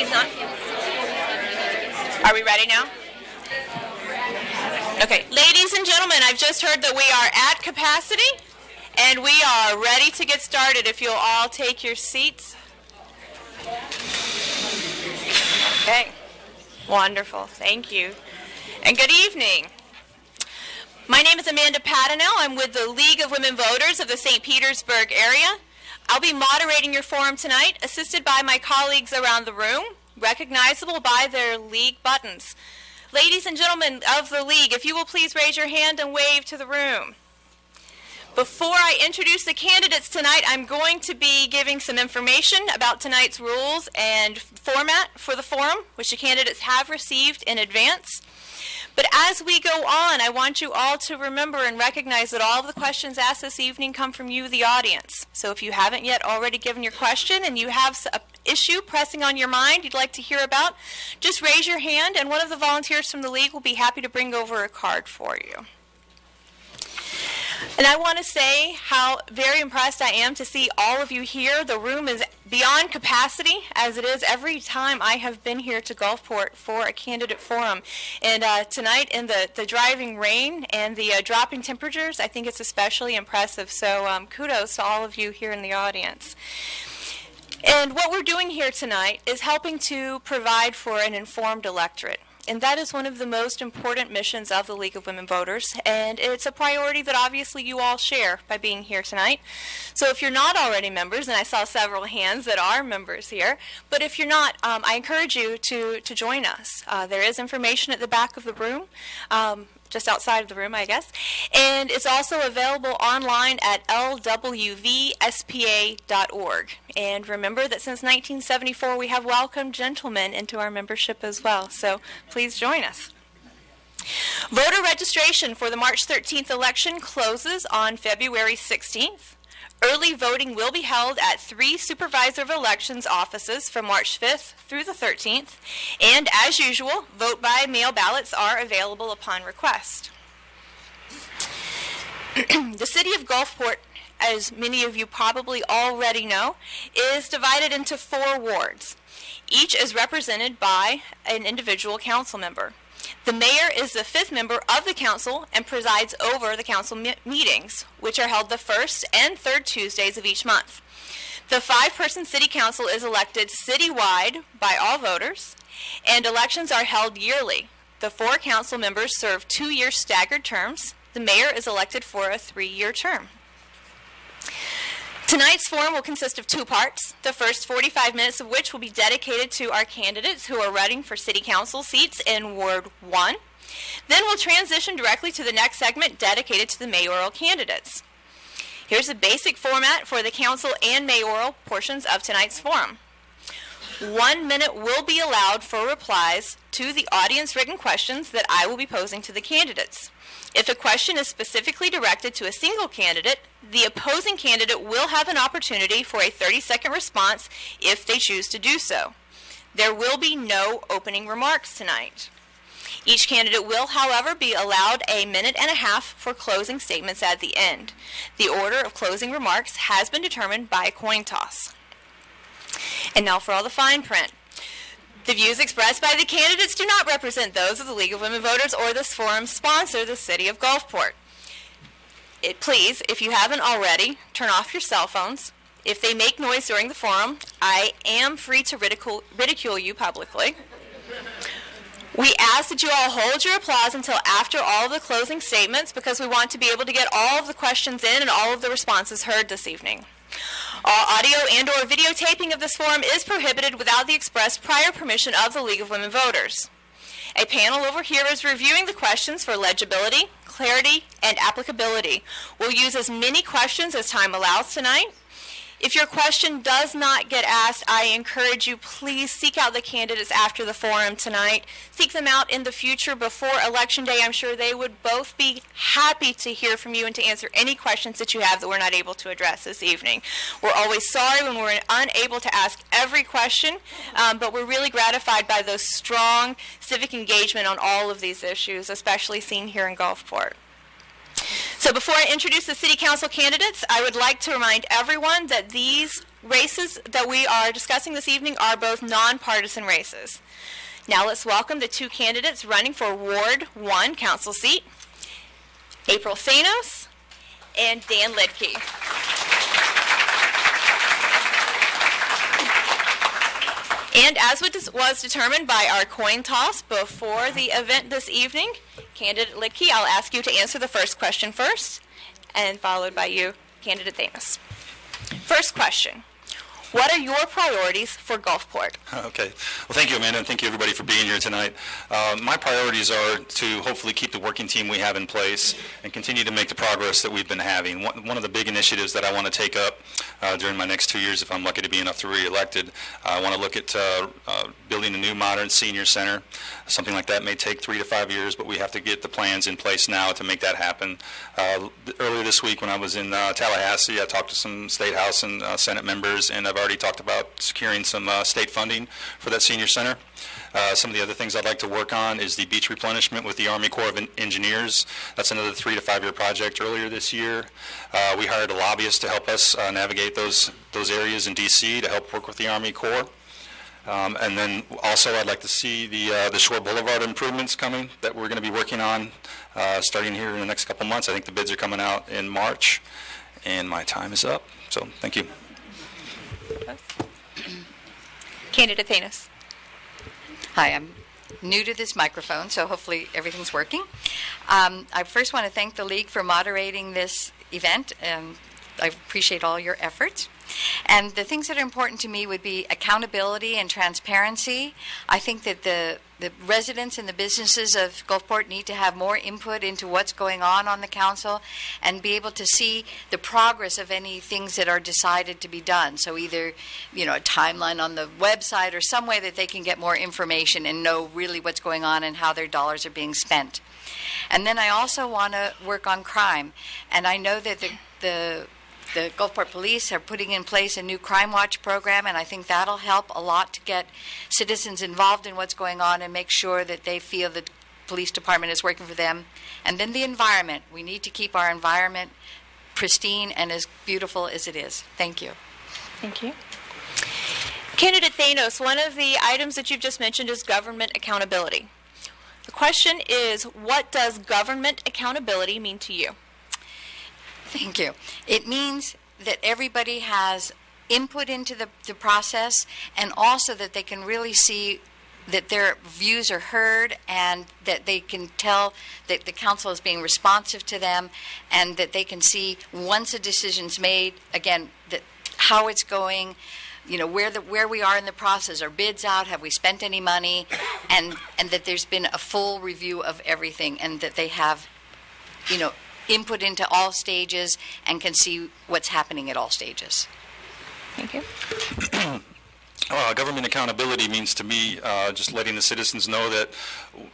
She's not. Are we ready now? Okay, ladies and gentlemen, I've just heard that we are at capacity, and we are ready to get started. If you'll all take your seats. Okay, wonderful, thank you. And good evening. My name is Amanda Patinell. I'm with the League of Women Voters of the St. Petersburg area. I'll be moderating your forum tonight, assisted by my colleagues around the room, recognizable by their league buttons. Ladies and gentlemen of the League, if you will please raise your hand and wave to the room. Before I introduce the candidates tonight, I'm going to be giving some information about tonight's rules and format for the forum, which the candidates have received in advance. But as we go on, I want you all to remember and recognize that all of the questions asked this evening come from you, the audience. So if you haven't yet already given your question and you have an issue pressing on your mind you'd like to hear about, just raise your hand and one of the volunteers from the League will be happy to bring over a card for you. And I want to say how very impressed I am to see all of you here. The room is beyond capacity, as it is every time I have been here to Gulfport for a candidate forum. And tonight, in the driving rain and the dropping temperatures, I think it's especially impressive. So kudos to all of you here in the audience. And what we're doing here tonight is helping to provide for an informed electorate. And that is one of the most important missions of the League of Women Voters, and it's a priority that obviously you all share by being here tonight. So if you're not already members, and I saw several hands that are members here, but if you're not, I encourage you to join us. There is information at the back of the room, just outside of the room, I guess. And it's also available online at lwvspa.org. And remember that since 1974, we have welcomed gentlemen into our membership as well. So please join us. Voter registration for the March 13th election closes on February 16th. Early voting will be held at 3 Supervisor of Elections offices from March 5th through the 13th, and as usual, vote-by-mail ballots are available upon request. The City of Gulfport, as many of you probably already know, is divided into 4 wards. Each is represented by an individual council member. The mayor is the 5th member of the council and presides over the council meetings, which are held the 1st and 3rd Tuesdays of each month. The 5-person city council is elected citywide by all voters, and elections are held yearly. The 4 council members serve 2-year staggered terms. The mayor is elected for a 3-year term. Tonight's forum will consist of 2 parts, the first 45 minutes of which will be dedicated to our candidates who are running for city council seats in Ward 1. Then we'll transition directly to the next segment dedicated to the mayoral candidates. Here's a basic format for the council and mayoral portions of tonight's forum. 1 minute will be allowed for replies to the audience written questions that I will be posing to the candidates. If a question is specifically directed to a single candidate, the opposing candidate will have an opportunity for a 30-second response if they choose to do so. There will be no opening remarks tonight. Each candidate will, however, be allowed a minute and a half for closing statements at the end. The order of closing remarks has been determined by a coin toss. And now for all the fine print. The views expressed by the candidates do not represent those of the League of Women Voters or this forum's sponsor, the City of Gulfport. Please, if you haven't already, turn off your cell phones. If they make noise during the forum, I am free to ridicule you publicly. We ask that you all hold your applause until after all of the closing statements because we want to be able to get all of the questions in and all of the responses heard this evening. All audio and or videotaping of this forum is prohibited without the express prior permission of the League of Women Voters. A panel over here is reviewing the questions for legibility, clarity, and applicability. We'll use as many questions as time allows tonight. If your question does not get asked, I encourage you, please seek out the candidates after the forum tonight. Seek them out in the future before Election Day. I'm sure they would both be happy to hear from you and to answer any questions that you have that we're not able to address this evening. We're always sorry when we're unable to ask every question, but we're really gratified by those strong civic engagement on all of these issues, especially seen here in Gulfport. So before I introduce the City Council candidates, I would like to remind everyone that these races that we are discussing this evening are both nonpartisan races. Now let's welcome the two candidates running for Ward 1 council seat, April Thanos and Dan Lidke. And as was determined by our coin toss before the event this evening, Candidate Lidke, I'll ask you to answer the first question first, and followed by you, Candidate Thanos. First question. What are your priorities for Gulfport? Okay. Well, thank you, Amanda, and thank you, everybody, for being here tonight. My priorities are to hopefully keep the working team we have in place and continue to make the progress that we've been having. One of the big initiatives that I want to take up during my next 2 years, if I'm lucky to be enough to be reelected, I want to look at building a new modern senior center. Something like that may take 3 to 5 years, but we have to get the plans in place now to make that happen. Earlier this week when I was in Tallahassee, I talked to some State House and Senate members, and I've already talked about securing some state funding for that senior center. Some of the other things I'd like to work on is the beach replenishment with the Army Corps of Engineers. That's another 3 to 5 year project. Earlier this year, we hired a lobbyist to help us navigate those areas in D.C. to help work with the Army Corps. And then also I'd like to see the Shore Boulevard improvements coming that we're going to be working on starting here in the next couple months. I think the bids are coming out in March, and my time is up. So thank you. Candidate Thanos. Hi, I'm new to this microphone, so hopefully everything's working. I first want to thank the League for moderating this event. I appreciate all your efforts. And the things that are important to me would be accountability and transparency. I think that the residents and the businesses of Gulfport need to have more input into what's going on the council and be able to see the progress of any things that are decided to be done. So either, a timeline on the website or some way that they can get more information and know really what's going on and how their dollars are being spent. And then I also want to work on crime. And I know that the Gulfport Police are putting in place a new Crime Watch program, and I think that'll help a lot to get citizens involved in what's going on and make sure that they feel the police department is working for them. And then the environment. We need to keep our environment pristine and as beautiful as it is. Thank you. Thank you. Candidate Thanos, one of the items that you've just mentioned is government accountability. The question is, what does government accountability mean to you? Thank you. It means that everybody has input into the process, and also that they can really see that their views are heard, and that they can tell that the council is being responsive to them, and that they can see once a decision's made, again, that how it's going, where we are in the process. Are bids out? Have we spent any money? And that there's been a full review of everything, and that they have, input into all stages and can see what's happening at all stages. Thank you. Government accountability means to me just letting the citizens know that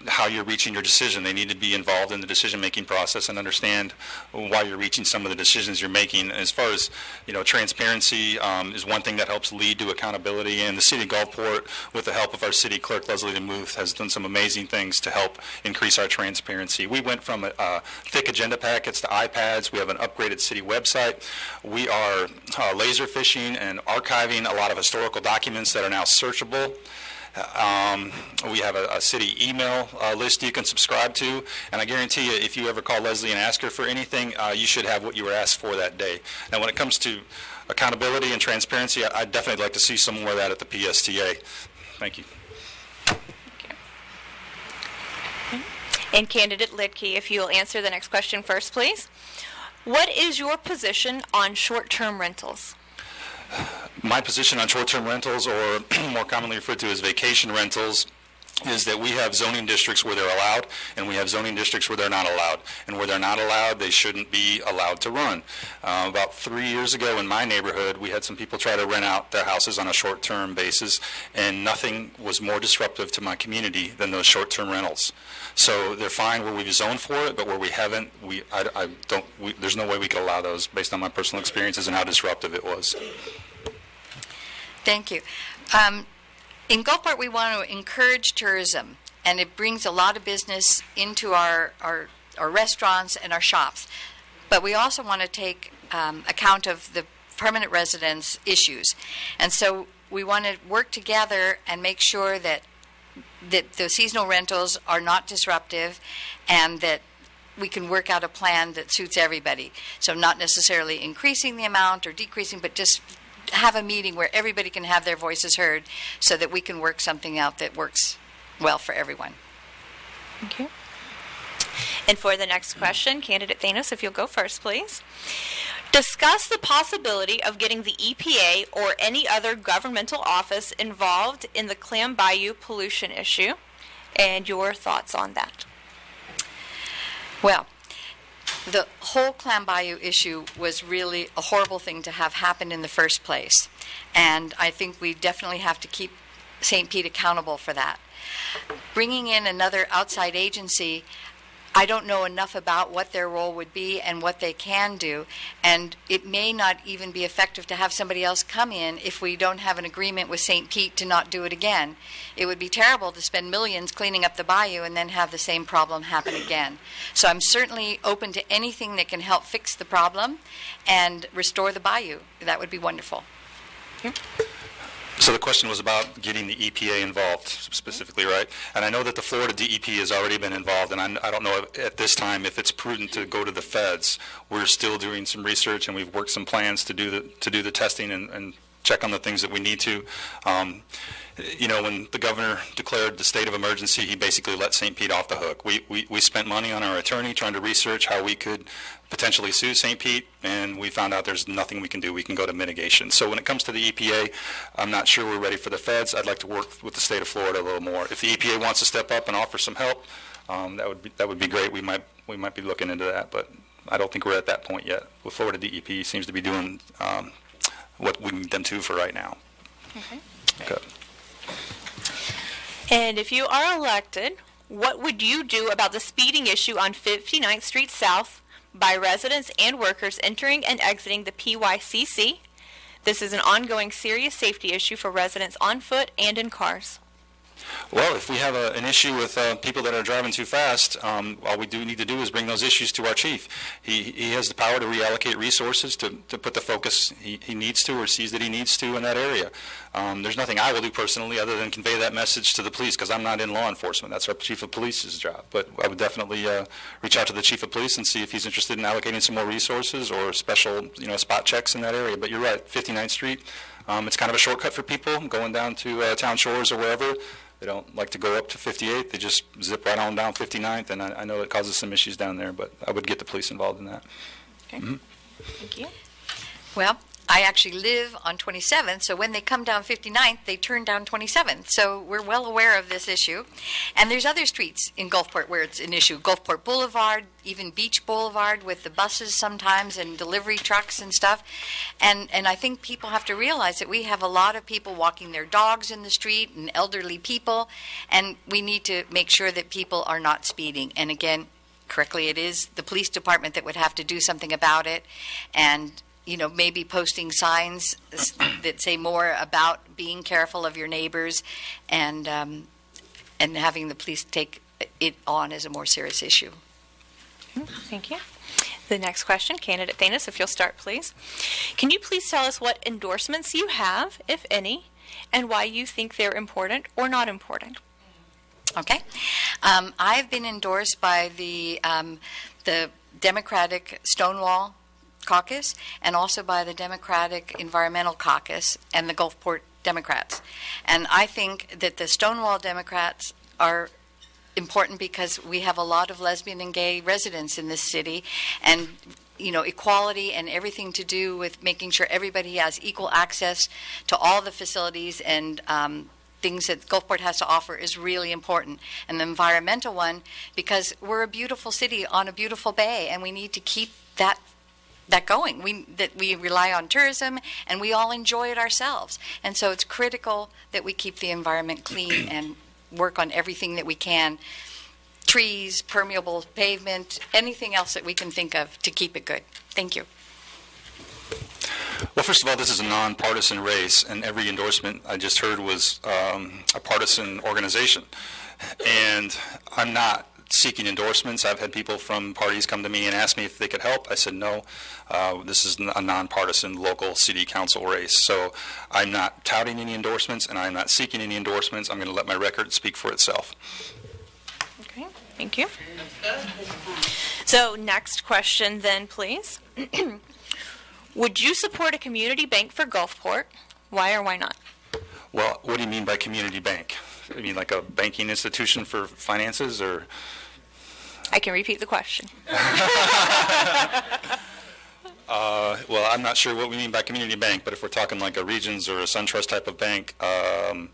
how you're reaching your decision. They need to be involved in the decision-making process and understand why you're reaching some of the decisions you're making. As far as transparency is one thing that helps lead to accountability. And the City of Gulfport, with the help of our City Clerk Leslie DeMuth, has done some amazing things to help increase our transparency. We went from thick agenda packets to iPads. We have an upgraded city website. We are laser fishing and archiving a lot of historical documents that are now searchable. We have a city email list you can subscribe to, and I guarantee you, if you ever call Leslie and ask her for anything, you should have what you were asked for that day. Now, when it comes to accountability and transparency, I'd definitely like to see some more of that at the PSTA. Thank you. And Candidate Lidke, if you'll answer the next question first, please. What is your position on short-term rentals? My position on short-term rentals, or more commonly referred to as vacation rentals, is that we have zoning districts where they're allowed, and we have zoning districts where they're not allowed. And where they're not allowed, they shouldn't be allowed to run. About 3 years ago in my neighborhood, we had some people try to rent out their houses on a short-term basis, and nothing was more disruptive to my community than those short-term rentals. So they're fine where we've zoned for it, but where we haven't, there's no way we could allow those based on my personal experiences and how disruptive it was. Thank you. In Gulfport, we want to encourage tourism, and it brings a lot of business into our restaurants and our shops. but we also want to take account of the permanent residents' issues. And so we want to work together and make sure that the seasonal rentals are not disruptive and that we can work out a plan that suits everybody. So not necessarily increasing the amount or decreasing, but just have a meeting where everybody can have their voices heard so that we can work something out that works well for everyone. Thank you. And for the next question, Candidate Thanos, if you'll go first, please. Discuss the possibility of getting the EPA or any other governmental office involved in the Clam Bayou pollution issue and your thoughts on that. Well, the whole Clam Bayou issue was really a horrible thing to have happen in the first place. And I think we definitely have to keep St. Pete accountable for that. Bringing in another outside agency, I don't know enough about what their role would be and what they can do, and it may not even be effective to have somebody else come in if we don't have an agreement with St. Pete to not do it again. It would be terrible to spend millions cleaning up the bayou and then have the same problem happen again. So I'm certainly open to anything that can help fix the problem and restore the bayou. That would be wonderful. So the question was about getting the EPA involved specifically, right? And I know that the Florida DEP has already been involved, and I don't know at this time if it's prudent to go to the feds. We're still doing some research, and we've worked some plans to do the testing and check on the things that we need to. When the governor declared the state of emergency, he basically let St. Pete off the hook. We spent money on our attorney trying to research how we could potentially sue St. Pete, and we found out there's nothing we can do. We can go to mitigation. So when it comes to the EPA, I'm not sure we're ready for the feds. I'd like to work with the state of Florida a little more. If the EPA wants to step up and offer some help, that would be great. We might be looking into that, but I don't think we're at that point yet. Well, Florida DEP seems to be doing what we need them to for right now. Okay. Okay. And if you are elected, what would you do about the speeding issue on 59th Street South by residents and workers entering and exiting the PYCC? This is an ongoing serious safety issue for residents on foot and in cars. Well, if we have an issue with people that are driving too fast, all we do need to do is bring those issues to our chief. He has the power to reallocate resources to put the focus he needs to or sees that he needs to in that area. There's nothing I will do personally other than convey that message to the police because I'm not in law enforcement. That's our chief of police's job. But I would definitely reach out to the chief of police and see if he's interested in allocating some more resources or special spot checks in that area. But you're right, 59th Street, it's kind of a shortcut for people going down to Town Shores or wherever. They don't like to go up to 58. They just zip right on down 59th, and I know it causes some issues down there, but I would get the police involved in that. Okay. Mm-hmm. Thank you. Well, I actually live on 27th, so when they come down 59th, they turn down 27th. So we're well aware of this issue. And there's other streets in Gulfport where it's an issue. Gulfport Boulevard, even Beach Boulevard with the buses sometimes and delivery trucks and stuff. And I think people have to realize that we have a lot of people walking their dogs in the street and elderly people, and we need to make sure that people are not speeding. And again, correctly, it is the police department that would have to do something about it, and maybe posting signs that say more about being careful of your neighbors, and having the police take it on as a more serious issue. Thank you. The next question, Candidate Thanos, if you'll start, please. Can you please tell us what endorsements you have, if any, and why you think they're important or not important? Okay. I've been endorsed by the Democratic Stonewall Caucus and also by the Democratic Environmental Caucus and the Gulfport Democrats. And I think that the Stonewall Democrats are important because we have a lot of lesbian and gay residents in this city, and equality and everything to do with making sure everybody has equal access to all the facilities and things that Gulfport has to offer is really important. And the environmental one, because we're a beautiful city on a beautiful bay, and we need to keep that going. We rely on tourism, and we all enjoy it ourselves. And so it's critical that we keep the environment clean and work on everything that we can. Trees, permeable pavement, anything else that we can think of to keep it good. Thank you. Well, first of all, this is a nonpartisan race, and every endorsement I just heard was a partisan organization. And I'm not seeking endorsements. I've had people from parties come to me and ask me if they could help. I said no. This is a nonpartisan local city council race. So I'm not touting any endorsements, and I'm not seeking any endorsements. I'm going to let my record speak for itself. Okay, thank you. So next question then, please. Would you support a community bank for Gulfport? Why or why not? Well, what do you mean by community bank? You mean like a banking institution for finances, or? I can repeat the question. Well, I'm not sure what we mean by community bank, but if we're talking like a Regions or a SunTrust type of bank, I'm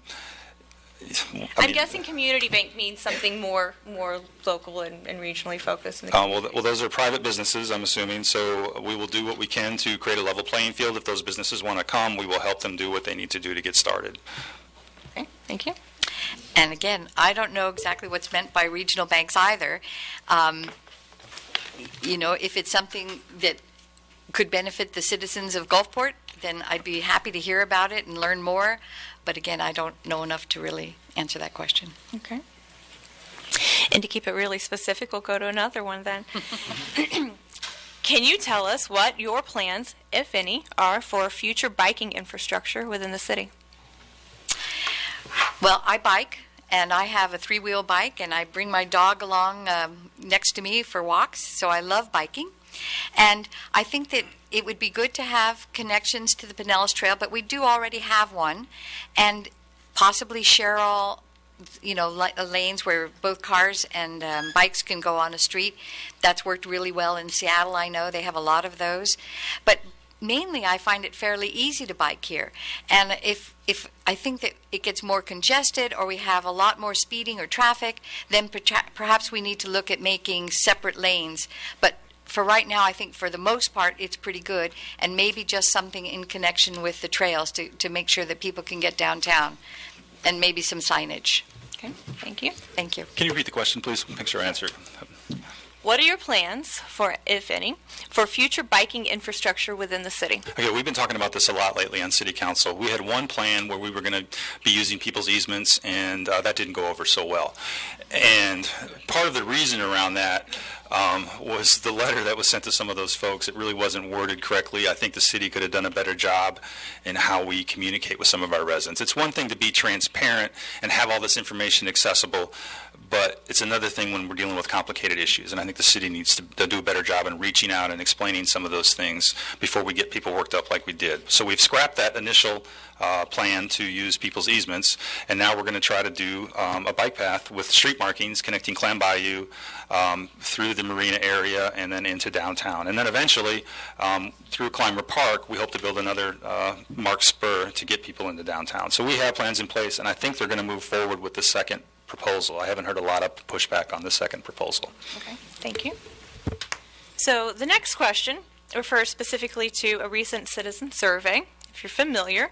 guessing community bank means something more local and regionally focused. Well, those are private businesses, I'm assuming, so we will do what we can to create a level playing field. If those businesses want to come, we will help them do what they need to do to get started. Okay, thank you. And again, I don't know exactly what's meant by regional banks either. If it's something that could benefit the citizens of Gulfport, then I'd be happy to hear about it and learn more. But again, I don't know enough to really answer that question. Okay. And to keep it really specific, we'll go to another one then. Can you tell us what your plans, if any, are for future biking infrastructure within the city? Well, I bike, and I have a 3-wheel bike, and I bring my dog along next to me for walks, so I love biking. And I think that it would be good to have connections to the Pinellas Trail, but we do already have one, and possibly share all, lanes where both cars and bikes can go on a street. That's worked really well in Seattle, I know. They have a lot of those. But mainly I find it fairly easy to bike here. And if I think that it gets more congested or we have a lot more speeding or traffic, then perhaps we need to look at making separate lanes. But for right now, I think for the most part, it's pretty good, and maybe just something in connection with the trails to make sure that people can get downtown, and maybe some signage. Okay, thank you. Thank you. Can you repeat the question, please? Make sure I answer it. What are your plans for, if any, for future biking infrastructure within the city? Okay, we've been talking about this a lot lately on City Council. We had one plan where we were going to be using people's easements, and that didn't go over so well. And part of the reason around that was the letter that was sent to some of those folks. It really wasn't worded correctly. I think the city could have done a better job in how we communicate with some of our residents. It's one thing to be transparent and have all this information accessible, but it's another thing when we're dealing with complicated issues, and I think the city needs to do a better job in reaching out and explaining some of those things before we get people worked up like we did. So we've scrapped that initial plan to use people's easements, and now we're going to try to do a bike path with street markings connecting Clam Bayou through the marina area and then into downtown. And then eventually, through Climber Park, we hope to build another marked spur to get people into downtown. So we have plans in place, and I think they're going to move forward with the second proposal. I haven't heard a lot of pushback on the second proposal. Okay, thank you. So the next question refers specifically to a recent citizen survey, if you're familiar.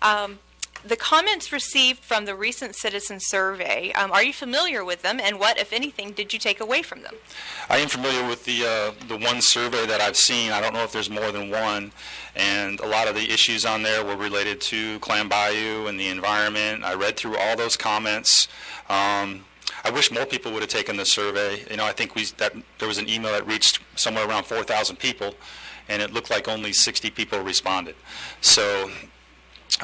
Mm-hmm. The comments received from the recent citizen survey, are you familiar with them, and what, if anything, did you take away from them? I am familiar with the one survey that I've seen. I don't know if there's more than one, and a lot of the issues on there were related to Clam Bayou and the environment. I read through all those comments. I wish more people would have taken the survey. I think there was an email that reached somewhere around 4,000 people, and it looked like only 60 people responded. So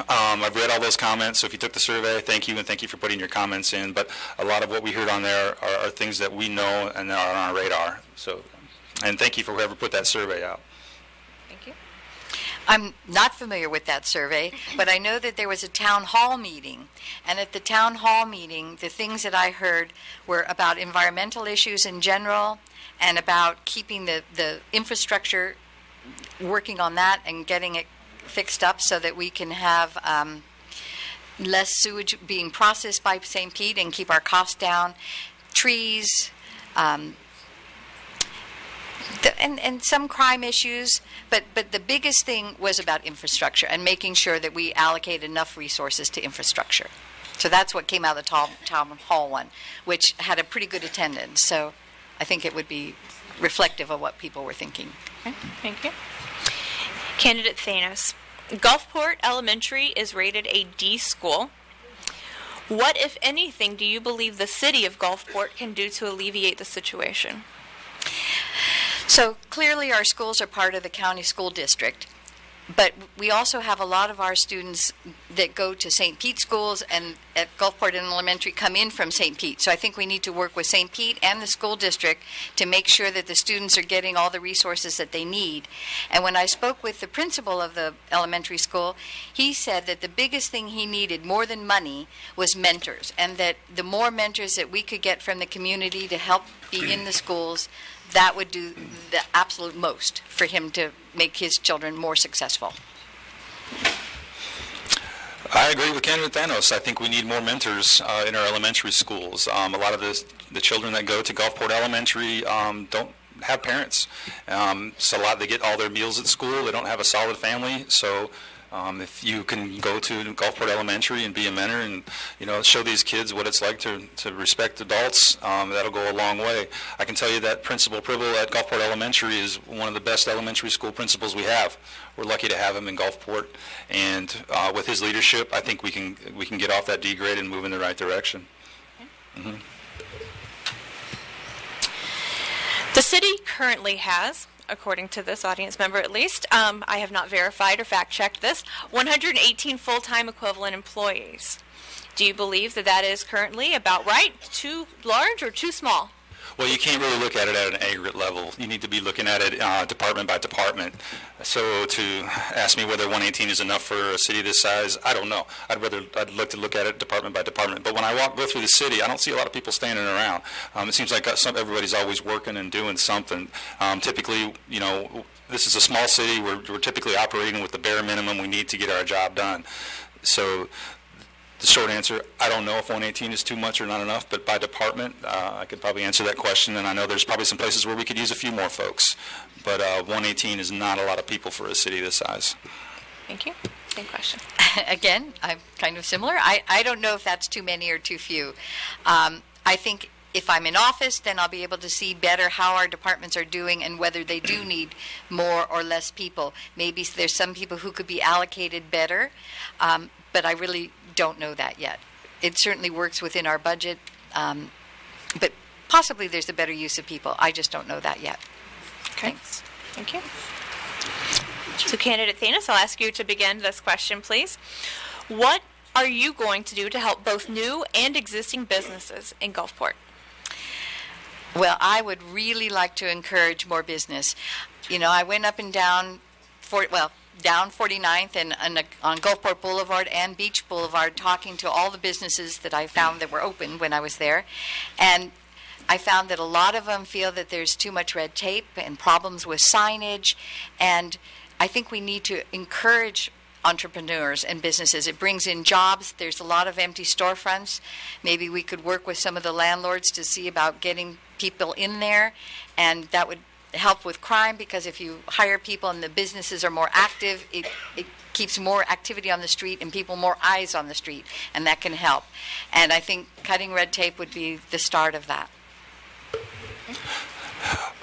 I've read all those comments, so if you took the survey, thank you, and thank you for putting your comments in. But a lot of what we heard on there are things that we know and are on our radar. So, and thank you for whoever put that survey out. Thank you. I'm not familiar with that survey, but I know that there was a town hall meeting. And at the town hall meeting, the things that I heard were about environmental issues in general and about keeping the infrastructure, working on that and getting it fixed up so that we can have less sewage being processed by St. Pete and keep our costs down, trees, and some crime issues, but the biggest thing was about infrastructure and making sure that we allocate enough resources to infrastructure. So that's what came out of the town hall one, which had a pretty good attendance. So I think it would be reflective of what people were thinking. Okay, thank you. Candidate Thanos. Gulfport Elementary is rated a D school. What, if anything, do you believe the city of Gulfport can do to alleviate the situation? So clearly our schools are part of the county school district, but we also have a lot of our students that go to St. Pete schools and at Gulfport Elementary come in from St. Pete. So I think we need to work with St. Pete and the school district to make sure that the students are getting all the resources that they need. And when I spoke with the principal of the elementary school, he said that the biggest thing he needed more than money was mentors, and that the more mentors that we could get from the community to help be in the schools, that would do the absolute most for him to make his children more successful. I agree with candidate Thanos. I think we need more mentors in our elementary schools. A lot of the children that go to Gulfport Elementary don't have parents. So a lot, they get all their meals at school. They don't have a solid family. So if you can go to Gulfport Elementary and be a mentor and, show these kids what it's like to respect adults, that'll go a long way. I can tell you that Principal Pribble at Gulfport Elementary is one of the best elementary school principals we have. We're lucky to have him in Gulfport, and with his leadership, I think we can get off that D grade and move in the right direction. Mm-hmm. The city currently has, according to this audience member at least, I have not verified or fact-checked this, 118 full-time equivalent employees. Do you believe that that is currently about right, too large, or too small? Well, you can't really look at it at an aggregate level. You need to be looking at it department by department. So to ask me whether 118 is enough for a city this size, I don't know. I'd like to look at it department by department. But when I go through the city, I don't see a lot of people standing around. It seems like everybody's always working and doing something. Typically, this is a small city. We're typically operating with the bare minimum we need to get our job done. So the short answer, I don't know if 118 is too much or not enough, but by department, I could probably answer that question, and I know there's probably some places where we could use a few more folks, but 118 is not a lot of people for a city this size. Thank you. Same question. Again, I'm kind of similar. I don't know if that's too many or too few. I think if I'm in office, then I'll be able to see better how our departments are doing and whether they do need more or less people. Maybe there's some people who could be allocated better, but I really don't know that yet. It certainly works within our budget, but possibly there's a better use of people. I just don't know that yet. Okay. Thanks. Thank you. So candidate Thanos, I'll ask you to begin this question, please. What are you going to do to help both new and existing businesses in Gulfport? Well, I would really like to encourage more business. I went up and down down 49th and on Gulfport Boulevard and Beach Boulevard talking to all the businesses that I found that were open when I was there. And I found that a lot of them feel that there's too much red tape and problems with signage. And I think we need to encourage entrepreneurs and businesses. It brings in jobs. There's a lot of empty storefronts. Maybe we could work with some of the landlords to see about getting people in there, and that would help with crime, because if you hire people and the businesses are more active, it keeps more activity on the street and people more eyes on the street, and that can help. And I think cutting red tape would be the start of that.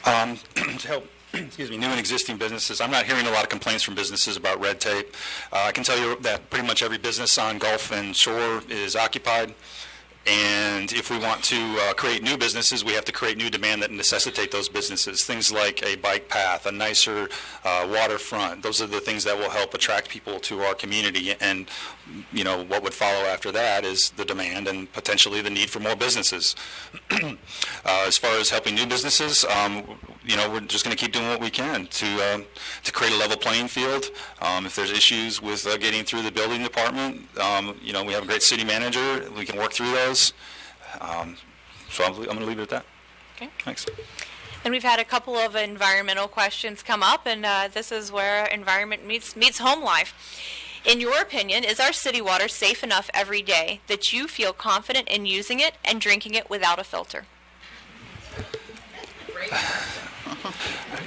To help new and existing businesses, I'm not hearing a lot of complaints from businesses about red tape. I can tell you that pretty much every business on Gulf and Shore is occupied. And if we want to create new businesses, we have to create new demand that necessitate those businesses. Things like a bike path, a nicer waterfront. Those are the things that will help attract people to our community. And, what would follow after that is the demand and potentially the need for more businesses. As far as helping new businesses, we're just going to keep doing what we can to create a level playing field. If there's issues with getting through the building department, we have a great city manager. We can work through those. So I'm going to leave it at that. Okay. Thanks. And we've had a couple of environmental questions come up, and this is where environment meets home life. In your opinion, is our city water safe enough every day that you feel confident in using it and drinking it without a filter?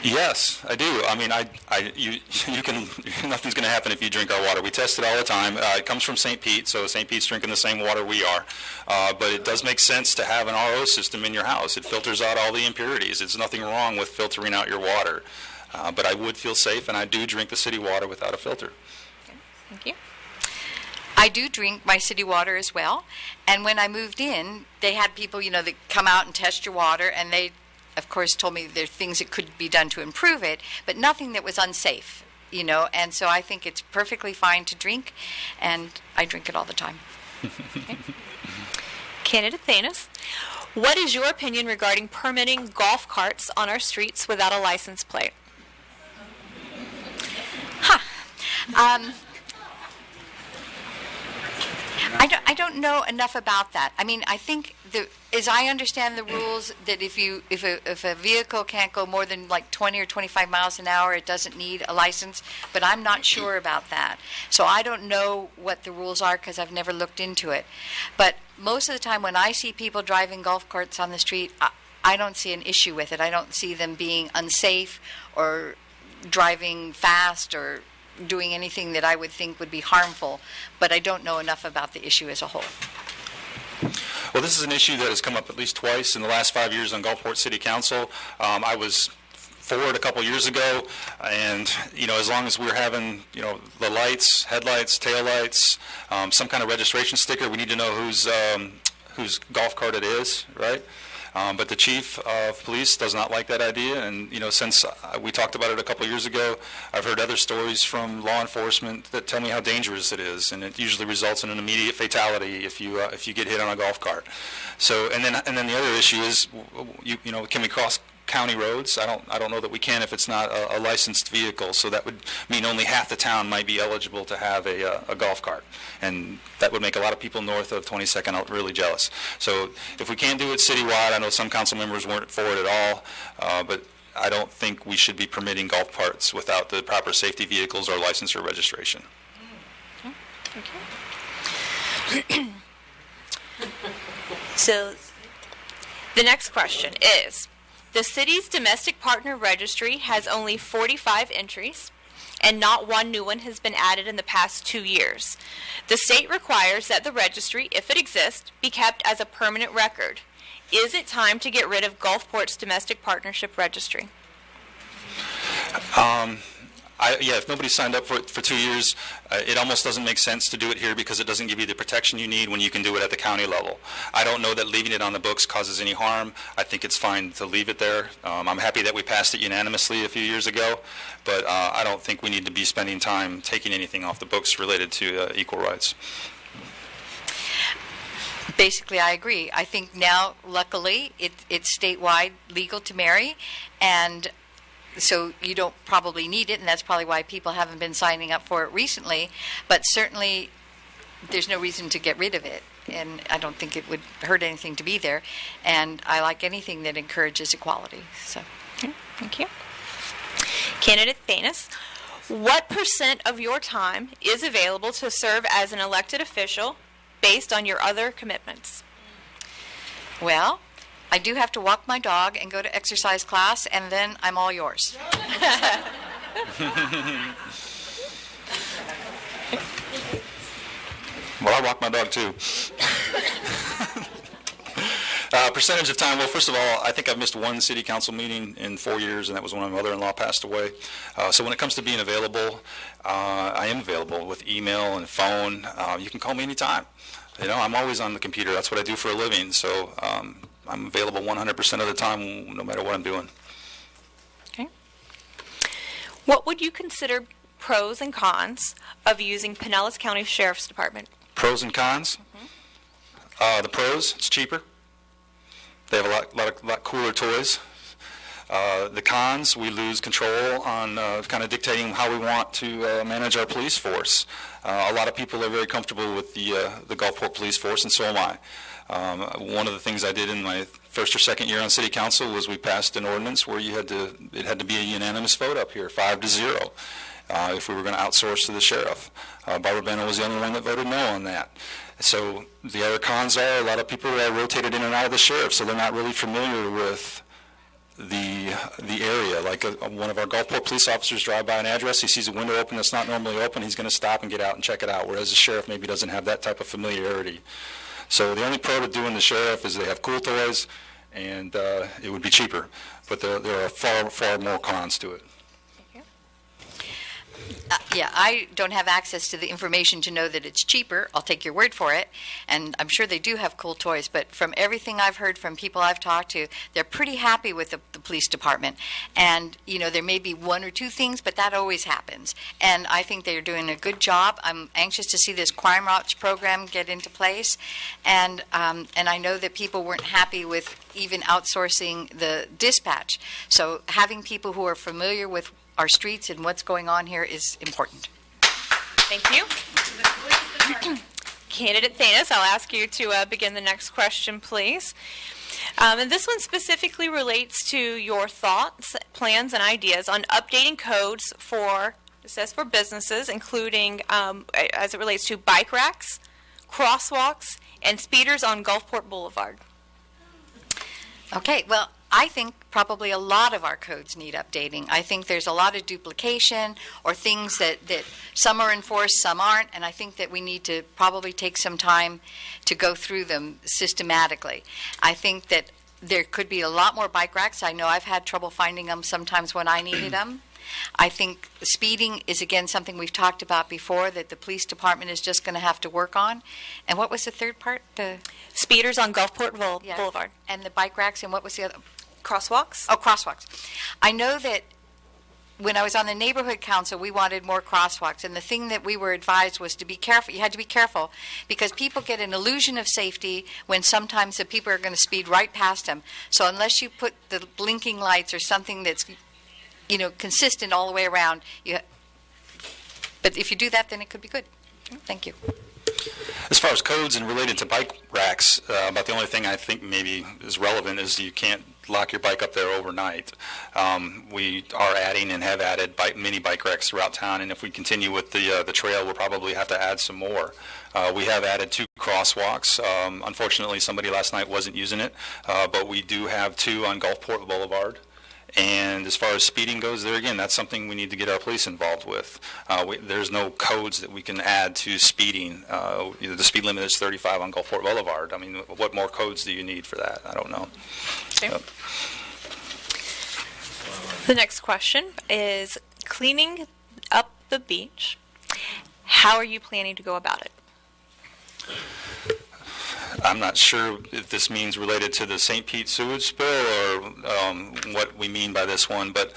Yes, I do. I mean, you can. Nothing's going to happen if you drink our water. We test it all the time. It comes from St. Pete, so St. Pete's drinking the same water we are. But it does make sense to have an RO system in your house. It filters out all the impurities. There's nothing wrong with filtering out your water. But I would feel safe, and I do drink the city water without a filter. Okay. Thank you. I do drink my city water as well. And when I moved in, they had people, that come out and test your water, and they, of course, told me there are things that could be done to improve it, but nothing that was unsafe, And so I think it's perfectly fine to drink, and I drink it all the time. Okay. Candidate Thanos, what is your opinion regarding permitting golf carts on our streets without a license plate? I don't know enough about that. I mean, I think as I understand the rules, that if a vehicle can't go more than like 20 or 25 miles an hour, it doesn't need a license. But I'm not sure about that, so I don't know what the rules are because I've never looked into it. But most of the time, when I see people driving golf carts on the street, I don't see an issue with it. I don't see them being unsafe or driving fast or doing anything that I would think would be harmful, but I don't know enough about the issue as a whole. Well, this is an issue that has come up at least twice in the last 5 years on Gulfport City Council. I was for it a couple years ago, and as long as we're having the lights, headlights, taillights, some kind of registration sticker, we need to know whose golf cart it is, right? But the chief of police does not like that idea, and since we talked about it a couple years ago, I've heard other stories from law enforcement that tell me how dangerous it is, and it usually results in an immediate fatality if you get hit on a golf cart. So, and then the other issue is, can we cross county roads? I don't know that we can if it's not a licensed vehicle. So that would mean only half the town might be eligible to have a golf cart, and that would make a lot of people north of 22nd really jealous. So if we can't do it citywide, I know some council members weren't for it at all, but I don't think we should be permitting golf carts without the proper safety vehicles or license or registration. Okay. So the next question is, the city's domestic partner registry has only 45 entries, and not one new one has been added in the past 2 years. The state requires that the registry, if it exists, be kept as a permanent record. Is it time to get rid of Gulfport's domestic partnership registry? If nobody signed up for it for 2 years, it almost doesn't make sense to do it here because it doesn't give you the protection you need when you can do it at the county level. I don't know that leaving it on the books causes any harm. I think it's fine to leave it there. I'm happy that we passed it unanimously a few years ago, but I don't think we need to be spending time taking anything off the books related to equal rights. Basically, I agree. I think now, luckily, it's statewide legal to marry, and so you don't probably need it, and that's probably why people haven't been signing up for it recently. But certainly, there's no reason to get rid of it, and I don't think it would hurt anything to be there. And I like anything that encourages equality. So, okay, thank you. Candidate Thanos, what % of your time is available to serve as an elected official based on your other commitments? Well, I do have to walk my dog and go to exercise class, and then I'm all yours. Well, I walk my dog too. Percentage of time, well, first of all, I think I've missed one city council meeting in 4 years, and that was when my mother-in-law passed away. So when it comes to being available, I am available with email and phone. You can call me anytime. I'm always on the computer. That's what I do for a living. So I'm available 100% of the time, no matter what I'm doing. Okay. What would you consider pros and cons of using Pinellas County Sheriff's Department? Pros and cons? Mm-hmm. The pros, it's cheaper. They have a lot cooler toys. The cons, we lose control on kind of dictating how we want to manage our police force. A lot of people are very comfortable with the Gulfport police force, and so am I. One of the things I did in my first or second year on city council was we passed an ordinance where it had to be a unanimous vote up here, 5-0, if we were going to outsource to the sheriff. Barbara Bennett was the only one that voted no on that. So the other cons are a lot of people are rotated in and out of the sheriff, so they're not really familiar with the area. Like one of our Gulfport police officers drive by an address, he sees a window open that's not normally open, he's going to stop and get out and check it out, whereas the sheriff maybe doesn't have that type of familiarity. So the only pro to doing the sheriff is they have cool toys, and it would be cheaper. But there are far more cons to it. Thank Yeah, I don't have access to the information to know that it's cheaper. I'll take your word for it. And I'm sure they do have cool toys. But from everything I've heard from people I've talked to, they're pretty happy with the police department. And, you know, there may be one or two things, but that always happens. And I think they're doing a good job. I'm anxious to see this Crime Watch program get into place. And I know that people weren't happy with even outsourcing the dispatch. So having people who are familiar with our streets and what's going on here is important. Thank you. Candidate Thanos, I'll ask you to begin the next question, please. And this one specifically relates to your thoughts, plans, and ideas on updating codes for, it says for businesses, including as it relates to bike racks, crosswalks, and speeders on Gulfport Boulevard. Okay, well, I think probably a lot of our codes need updating. I think there's a lot of duplication or things that some are enforced, some aren't, and I think that we need to probably take some time to go through them systematically. I think that there could be a lot more bike racks. I know I've had trouble finding them sometimes when I needed them. I think speeding is, again, something we've talked about before that the police department is just going to have to work on. And what was the third part? The Speeders on Gulfport Boulevard. And the bike racks, and what was the other? Crosswalks. Oh, crosswalks. I know that when I was on the neighborhood council, we wanted more crosswalks. And the thing that we were advised was to be careful. You had to be careful because people get an illusion of safety when sometimes the people are going to speed right past them. So unless you put the blinking lights or something that's, you know, consistent all the way around, but if you do that, then it could be good. Thank you. As far as codes and related to bike racks, about the only thing I think maybe is relevant is you can't lock your bike up there overnight. We are adding and have added mini bike racks throughout town, and if we continue with the trail, we'll probably have to add some more. We have added 2 crosswalks. Unfortunately, somebody last night wasn't using it, but we do have 2 on Gulfport Boulevard. And as far as speeding goes, there again, that's something we need to get our police involved with. There's no codes that we can add to speeding. The speed limit is 35 on Gulfport Boulevard. I mean, what more codes do you need for that? I don't know. Okay. The next question is cleaning up the beach. How are you planning to go about it? I'm not sure if this means related to the St. Pete sewage spill or what we mean by this one, but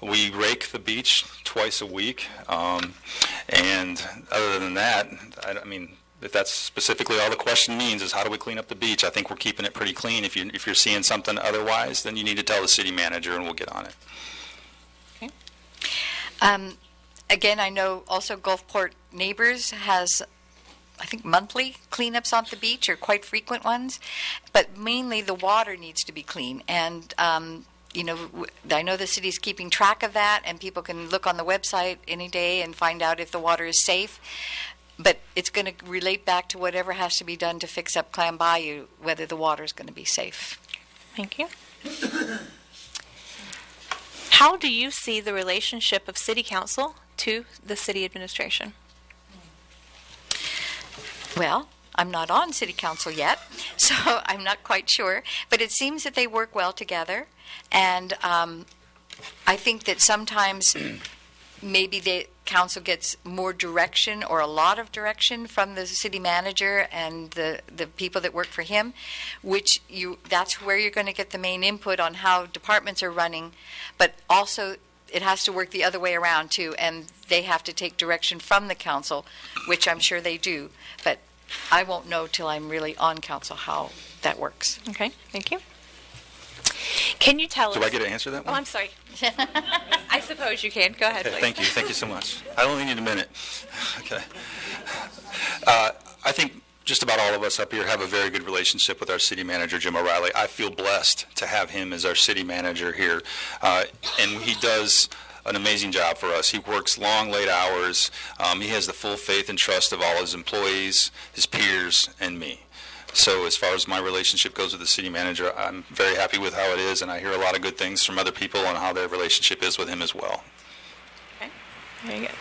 we rake the beach twice a week. And other than that, I mean, if that's specifically all the question means is how do we clean up the beach, I think we're keeping it pretty clean. If you're seeing something otherwise, then you need to tell the city manager and we'll get on it. Okay. Again, I know also Gulfport Neighbors has, I think, monthly cleanups on the beach, or quite frequent ones, but mainly the water needs to be clean. And, you know, I know the city's keeping track of that, and people can look on the website any day and find out if the water is safe. But it's going to relate back to whatever has to be done to fix up Clam Bayou, whether the water is going to be safe. Thank you. How do you see the relationship of City Council to the city administration? Well, I'm not on City Council yet, so I'm not quite sure. But it seems that they work well together. And I think that sometimes maybe the council gets more direction or a lot of direction from the city manager and the people that work for him, which that's where you're going to get the main input on how departments are running. But also it has to work the other way around too, and they have to take direction from the council, which I'm sure they do. But I won't know till I'm really on council how that works. Okay, thank you. Can you tell us? Do I get to answer that one? Oh, I'm sorry. I suppose you can. Go ahead, Okay, please. thank you. Thank you so much. I only need a minute. Okay. I think just about all of us up here have a very good relationship with our city manager, Jim O'Reilly. I feel blessed to have him as our city manager here. And he does an amazing job for us. He works long, late hours. He has the full faith and trust of all his employees, his peers, and me. So as far as my relationship goes with the city manager, I'm very happy with how it is, and I hear a lot of good things from other people on how their relationship is with him as well. Okay, very good.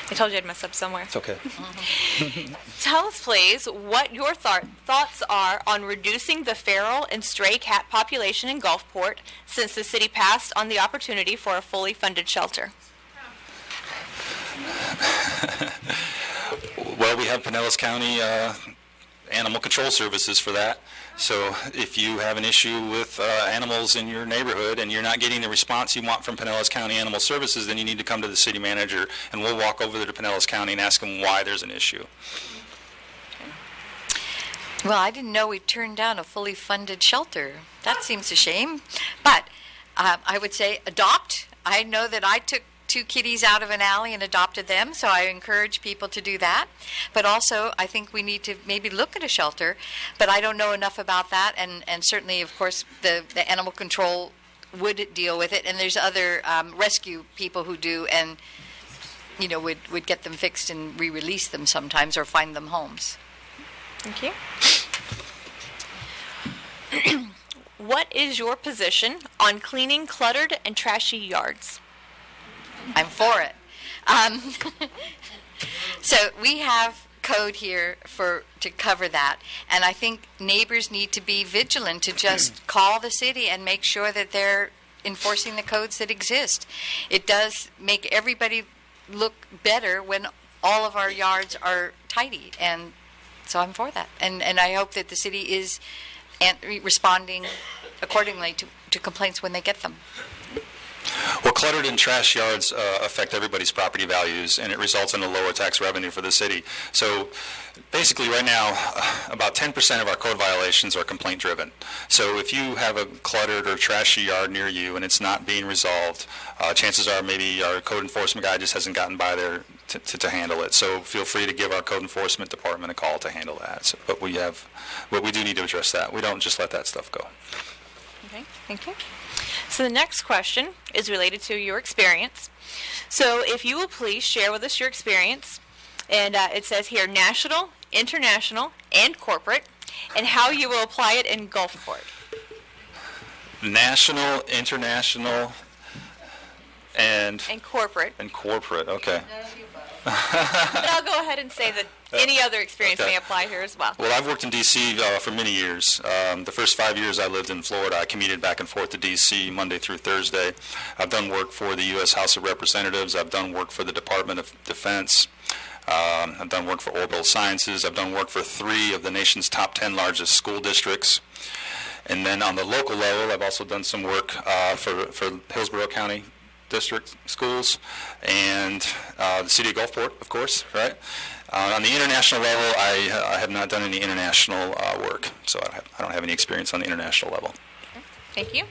I told you I'd mess up somewhere. It's okay. Tell us, please, what your thoughts are on reducing the feral and stray cat population in Gulfport since the city passed on the opportunity for a fully funded shelter. Well, we have Pinellas County Animal Control Services for that. So if you have an issue with animals in your neighborhood and you're not getting the response you want from Pinellas County Animal Services, then you need to come to the city manager, and we'll walk over to Pinellas County and ask them why there's an issue. Well, I didn't know we turned down a fully funded shelter. That seems a shame. But I would say adopt. I know that I took 2 kitties out of an alley and adopted them, so I encourage people to do that. But also, I think we need to maybe look at a shelter, but I don't know enough about that, and certainly, of course, the animal control would deal with it, and there's other rescue people who do, and, you know, would get them fixed and re-release them sometimes or find them homes. Thank you. What is your position on cleaning cluttered and trashy yards? I'm for it. So we have code here to cover that, and I think neighbors need to be vigilant to just call the city and make sure that they're enforcing the codes that exist. It does make everybody look better when all of our yards are tidy, and so I'm for that. And I hope that the city is responding accordingly to complaints when they get them. Well, cluttered and trash yards affect everybody's property values, and it results in a lower tax revenue for the city. So basically right now, about 10% of our code violations are complaint driven. So if you have a cluttered or trashy yard near you and it's not being resolved, chances are maybe our code enforcement guy just hasn't gotten by there to handle it. So feel free to give our code enforcement department a call to handle that. So, but we do need to address that. We don't just let that stuff go. Okay, thank you. So the next question is related to your experience. So if you will please share with us your experience, and it says here national, international, and corporate, and how you will apply it in Gulfport. National, international, and corporate. And corporate, okay. But I'll go ahead and say that any other experience may apply here as well. Well, I've worked in D.C. For many years. The first 5 years I lived in Florida, I commuted back and forth to D.C. Monday through Thursday. I've done work for the U.S. House of Representatives. I've done work for the Department of Defense. I've done work for Orbital Sciences. I've done work for 3 of the nation's top 10 largest school districts. And then on the local level, I've also done some work for Hillsborough County District schools and the city of Gulfport, of course, right? On the international level, I have not done any international work, so I don't have any experience on the international level. Thank you.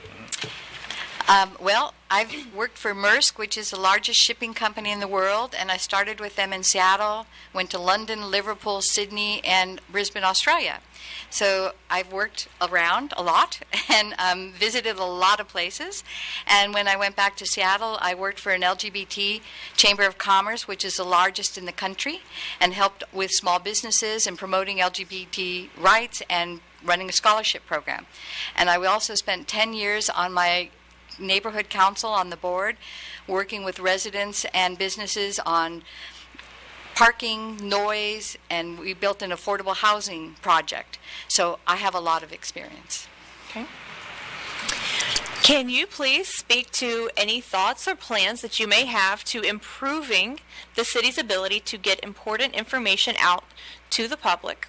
Well, I've worked for Maersk, which is the largest shipping company in the world, and I started with them in Seattle, went to London, Liverpool, Sydney, and Brisbane, Australia. So I've worked around a lot and visited a lot of places. And when I went back to Seattle, I worked for an LGBT Chamber of Commerce, which is the largest in the country, and helped with small businesses and promoting LGBT rights and running a scholarship program. And I also spent 10 years on my neighborhood council on the board, working with residents and businesses on parking, noise, and we built an affordable housing project. So I have a lot of experience. Okay. Can you please speak to any thoughts or plans that you may have to improving the city's ability to get important information out to the public?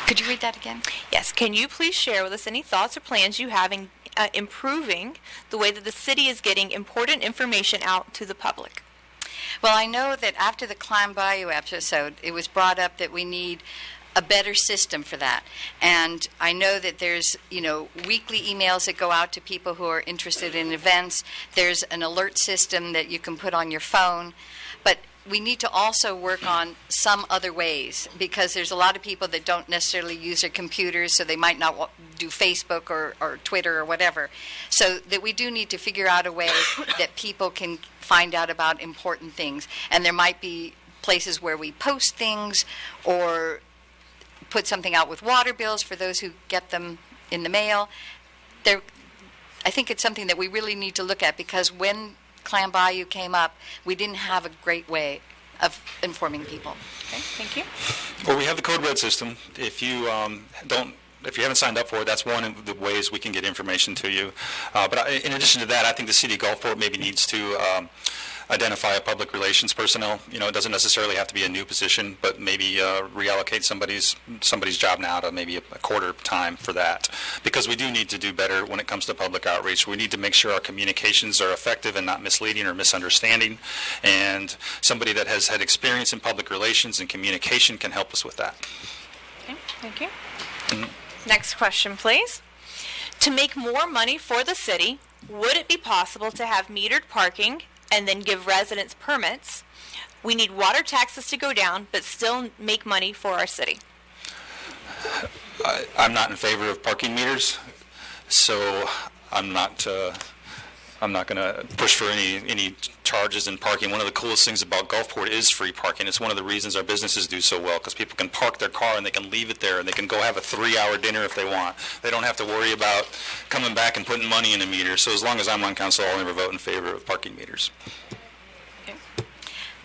Could you read that again? Yes. Can you please share with us any thoughts or plans you have in improving the way that the city is getting important information out to the public? Well, I know that after the Clam Bayou episode, it was brought up that we need a better system for that. And I know that there's, weekly emails that go out to people who are interested in events. There's an alert system that you can put on your phone. But we need to also work on some other ways, because there's a lot of people that don't necessarily use their computers, so they might not do Facebook or Twitter or whatever. So that we do need to figure out a way that people can find out about important things. And there might be places where we post things or put something out with water bills for those who get them in the mail. I think it's something that we really need to look at, because when Clam Bayou came up, we didn't have a great way of informing people. Okay, thank you. Well, we have the Code Red system. If you don't if you haven't signed up for it, that's one of the ways we can get information to you. In addition to that, I think the city of Gulfport maybe needs to identify a public relations personnel. You know, it doesn't necessarily have to be a new position, but maybe reallocate somebody's job now to maybe a quarter time for that. Because we do need to do better when it comes to public outreach. We need to make sure our communications are effective and not misleading or misunderstanding. And somebody that has had experience in public relations and communication can help us with that. Okay, thank you. Next question, please. To make more money for the city, would it be possible to have metered parking and then give residents permits? We need water taxes to go down, but still make money for our city. I'm not in favor of parking meters, so I'm not going to push for any charges in parking. One of the coolest things about Gulfport is free parking. It's one of the reasons our businesses do so well, because people can park their car and they can leave it there and they can go have a 3-hour dinner if they want. They don't have to worry about coming back and putting money in a meter. So as long as I'm on council, I'll never vote in favor of parking meters.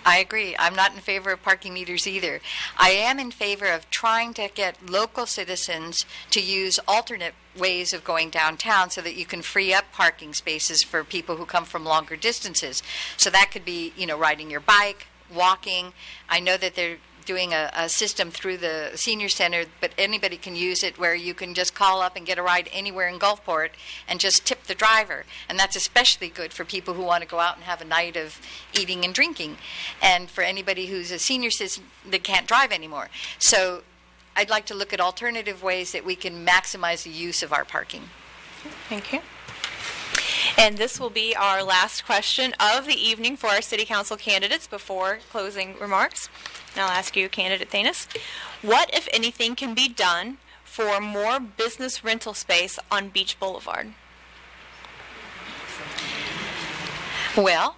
I agree. I'm not in favor of parking meters either. I am in favor of trying to get local citizens to use alternate ways of going downtown so that you can free up parking spaces for people who come from longer distances. So that could be, you know, riding your bike, walking. I know that they're doing a system through the senior center, but anybody can use it where you can just call up and get a ride anywhere in Gulfport and just tip the driver. And that's especially good for people who want to go out and have a night of eating and drinking, and for anybody who's a senior citizen that can't drive anymore. So I'd like to look at alternative ways that we can maximize the use of our parking. Thank you. And this will be our last question of the evening for our City Council candidates before closing remarks. And I'll ask you, Candidate Thanis, what, if anything, can be done for more business rental space on Beach Boulevard? Well,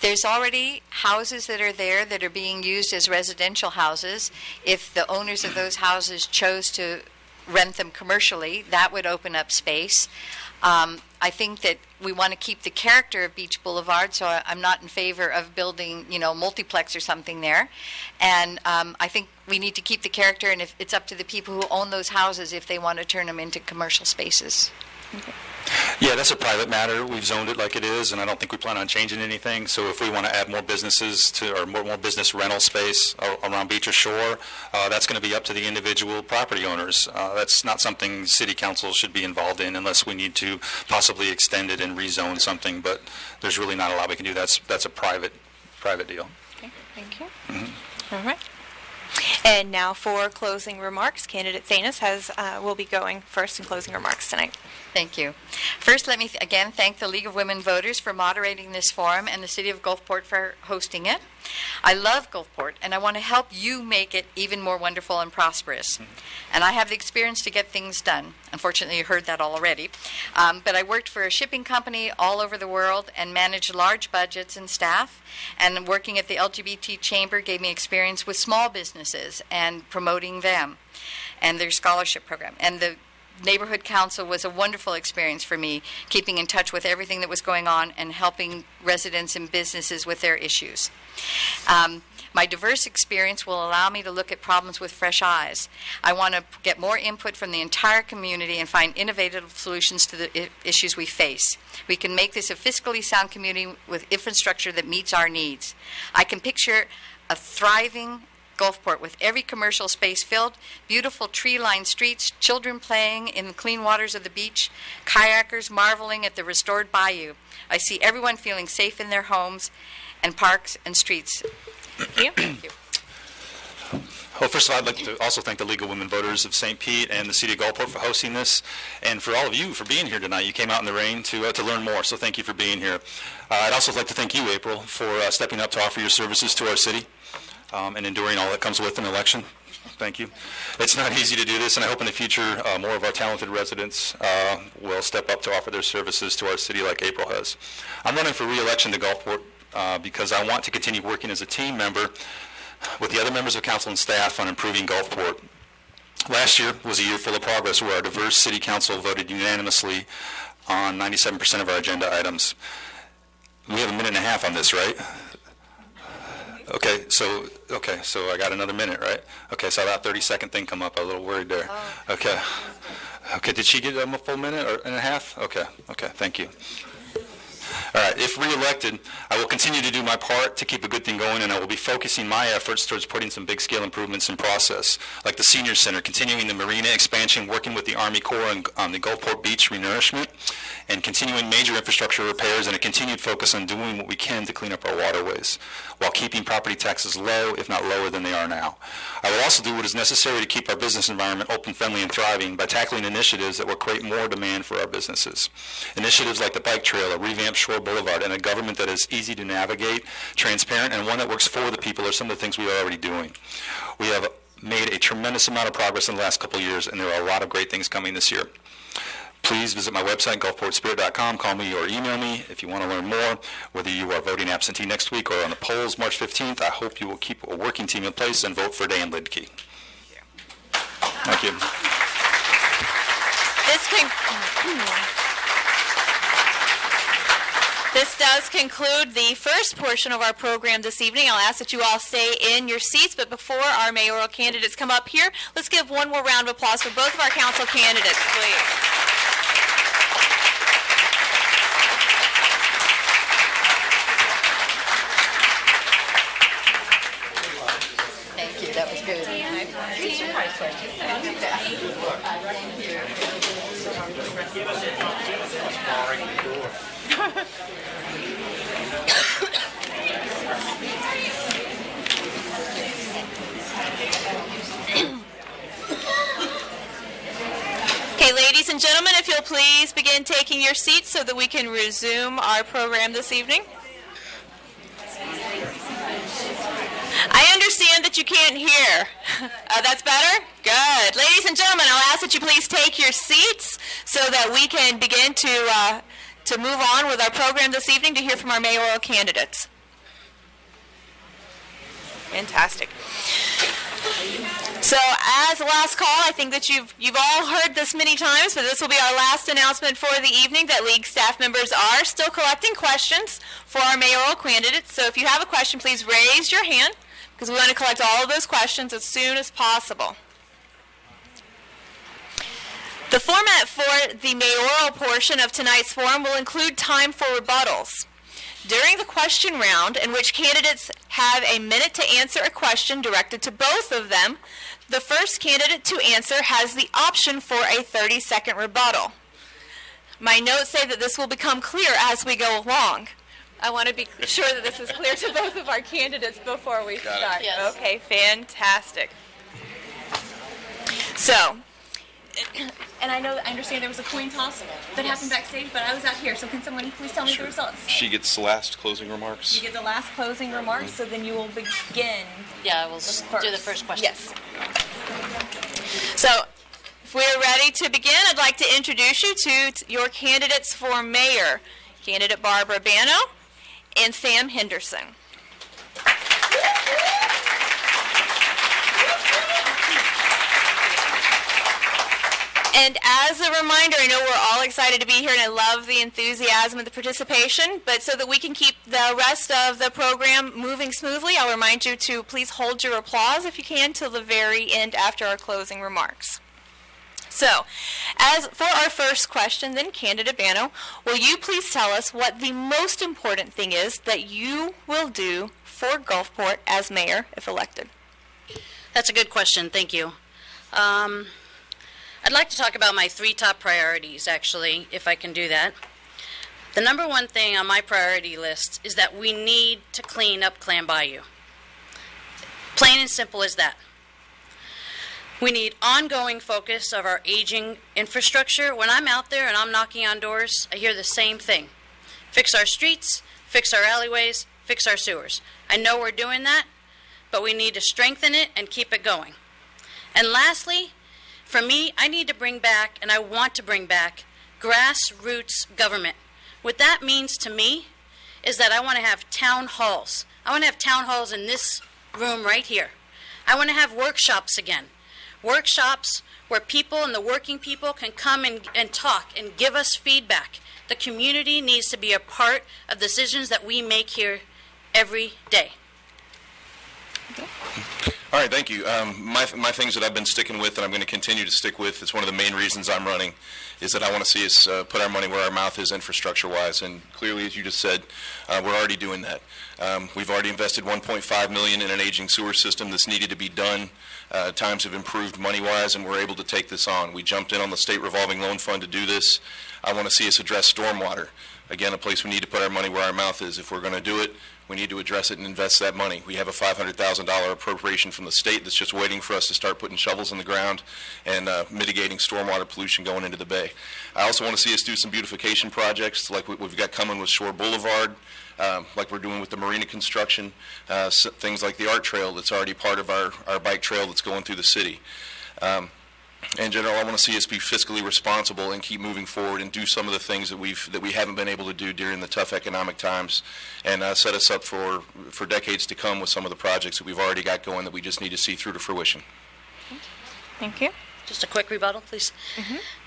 there's already houses that are there that are being used as residential houses. If the owners of those houses chose to rent them commercially, that would open up space. I think that we want to keep the character of Beach Boulevard, so I'm not in favor of building, you know, multiplex or something there. And I think we need to keep the character, and if it's up to the people who own those houses if they want to turn them into commercial spaces. Okay. Yeah, that's a private matter. We've zoned it like it is, and I don't think we plan on changing anything. So if we want to add more businesses or more business rental space around beach or shore, that's going to be up to the individual property owners. That's not something City Council should be involved in unless we need to possibly extend it and rezone something. But there's really not a lot we can do. That's a private deal. Okay, thank you. Mm-hmm. All right. And now for closing remarks, Candidate Thanis will be going first in closing remarks tonight. Thank you. First, let me again thank the League of Women Voters for moderating this forum and the City of Gulfport for hosting it. I love Gulfport, and I want to help you make it even more wonderful and prosperous. And I have the experience to get things done. Unfortunately, you heard that already. But I worked for a shipping company all over the world and managed large budgets and staff. And working at the LGBT Chamber gave me experience with small businesses and promoting them and their scholarship program. And the Neighborhood Council was a wonderful experience for me, keeping in touch with everything that was going on and helping residents and businesses with their issues. My diverse experience will allow me to look at problems with fresh eyes. I want to get more input from the entire community and find innovative solutions to the issues we face. We can make this a fiscally sound community with infrastructure that meets our needs. I can picture a thriving Gulfport with every commercial space filled, beautiful tree-lined streets, children playing in the clean waters of the beach, kayakers marveling at the restored bayou. I see everyone feeling safe in their homes and parks and streets. Thank you. Thank you. Well, first of all, I'd like to also thank the League of Women Voters of St. Pete and the City of Gulfport for hosting this, and for all of you for being here tonight. You came out in the rain to learn more, so thank you for being here. I'd also like to thank you, April, for stepping up to offer your services to our city. And enduring all that comes with an election. Thank you. It's not easy to do this, and I hope in the future more of our talented residents will step up to offer their services to our city like April has. I'm running for re-election to Gulfport because I want to continue working as a team member with the other members of council and staff on improving Gulfport. Last year was a year full of progress where our diverse city council voted unanimously on 97% of our agenda items. We have a minute and a half on this, right? Okay, so I got another minute, right? Okay, so that 30-second thing come up. I'm a little worried there. Okay. Okay, did she get a full minute and a half? Okay, thank you. All right, if re-elected, I will continue to do my part to keep a good thing going, and I will be focusing my efforts towards putting some big scale improvements in process, like the senior center, continuing the marina expansion, working with the Army Corps on the Gulfport Beach renourishment, and continuing major infrastructure repairs and a continued focus on doing what we can to clean up our waterways, while keeping property taxes low, if not lower than they are now. I will also do what is necessary to keep our business environment open, friendly, and thriving by tackling initiatives that will create more demand for our businesses. Initiatives like the bike trail, a revamped Shore Boulevard, and a government that is easy to navigate, transparent, and one that works for the people are some of the things we are already doing. We have made a tremendous amount of progress in the last couple of years, and there are a lot of great things coming this year. Please visit my website, gulfportspirit.com. Call me or email me if you want to learn more. Whether you are voting absentee next week or on the polls March 15th, I hope you will keep a working team in place and vote for Dan Lidke. Thank you. This does conclude the first portion of our program this evening. I'll ask that you all stay in your seats, but before our mayoral candidates come up here, let's give one more round of applause for both of our council candidates, please. Thank you. That was good. Okay, ladies and gentlemen, if you'll please begin taking your seats so that we can resume our program this evening. I understand that you can't hear. That's better? Good. Ladies and gentlemen, I'll ask that you please take your seats so that we can begin to move on with our program this evening to hear from our mayoral candidates. Fantastic. So as a last call, I think that you've all heard this many times, but this will be our last announcement for the evening, that League staff members are still collecting questions for our mayoral candidates. So if you have a question, please raise your hand, because we want to collect all of those questions as soon as possible. The format for the mayoral portion of tonight's forum will include time for rebuttals. During the question round, in which candidates have a minute to answer a question directed to both of them, the first candidate to answer has the option for a 30-second rebuttal. My notes say that this will become clear as we go along. I want to be sure that this is clear to both of our candidates before we start. Yes. Okay, fantastic. So, and I understand there was a coin toss that happened backstage, but I was out here, so can someone please tell me the results? She gets the last closing remarks. You get the last closing remarks, so then you will begin. Yeah, we'll do the first question. Yes. So, if we're ready to begin, I'd like to introduce you to your candidates for mayor, candidate Barbara Bano and Sam Henderson. And as a reminder, I know we're all excited to be here, and I love the enthusiasm and the participation, but so that we can keep the rest of the program moving smoothly, I'll remind you to please hold your applause, if you can, till the very end after our closing remarks. So, as for our first question, then, candidate Bano, will you please tell us what the most important thing is that you will do for Gulfport as mayor if elected? That's a good question. Thank you. I'd like to talk about my 3 top priorities, actually, if I can do that. The number one thing on my priority list is that we need to clean up Clam Bayou. Plain and simple as that. We need ongoing focus of our aging infrastructure. When I'm out there and I'm knocking on doors, I hear the same thing. Fix our streets, fix our alleyways, fix our sewers. I know we're doing that, but we need to strengthen it and keep it going. And lastly, for me, I need to bring back, and I want to bring back, grassroots government. What that means to me is that I want to have town halls. I want to have town halls in this room right here. I want to have workshops again. Workshops where people and the working people can come and talk and give us feedback. The community needs to be a part of decisions that we make here every day. All right, thank you. My things that I've been sticking with and I'm going to continue to stick with, it's one of the main reasons I'm running, is that I want to see us put our money where our mouth is infrastructure-wise. And clearly, as you just said, we're already doing that. We've already invested $1.5 million in an aging sewer system that's needed to be done. Times have improved money-wise, and we're able to take this on. We jumped in on the state revolving loan fund to do this. I want to see us address stormwater. Again, a place we need to put our money where our mouth is. If we're going to do it, we need to address it and invest that money. We have a $500,000 appropriation from the state that's just waiting for us to start putting shovels in the ground and mitigating stormwater pollution going into the bay. I also want to see us do some beautification projects like we've got coming with Shore Boulevard, like we're doing with the marina construction, things like the art trail that's already part of our bike trail that's going through the city. In general, I want to see us be fiscally responsible and keep moving forward and do some of the things that we haven't been able to do during the tough economic times, and set us up for decades to come with some of the projects that we've already got going that we just need to see through to fruition. Thank you. Just a quick rebuttal, please.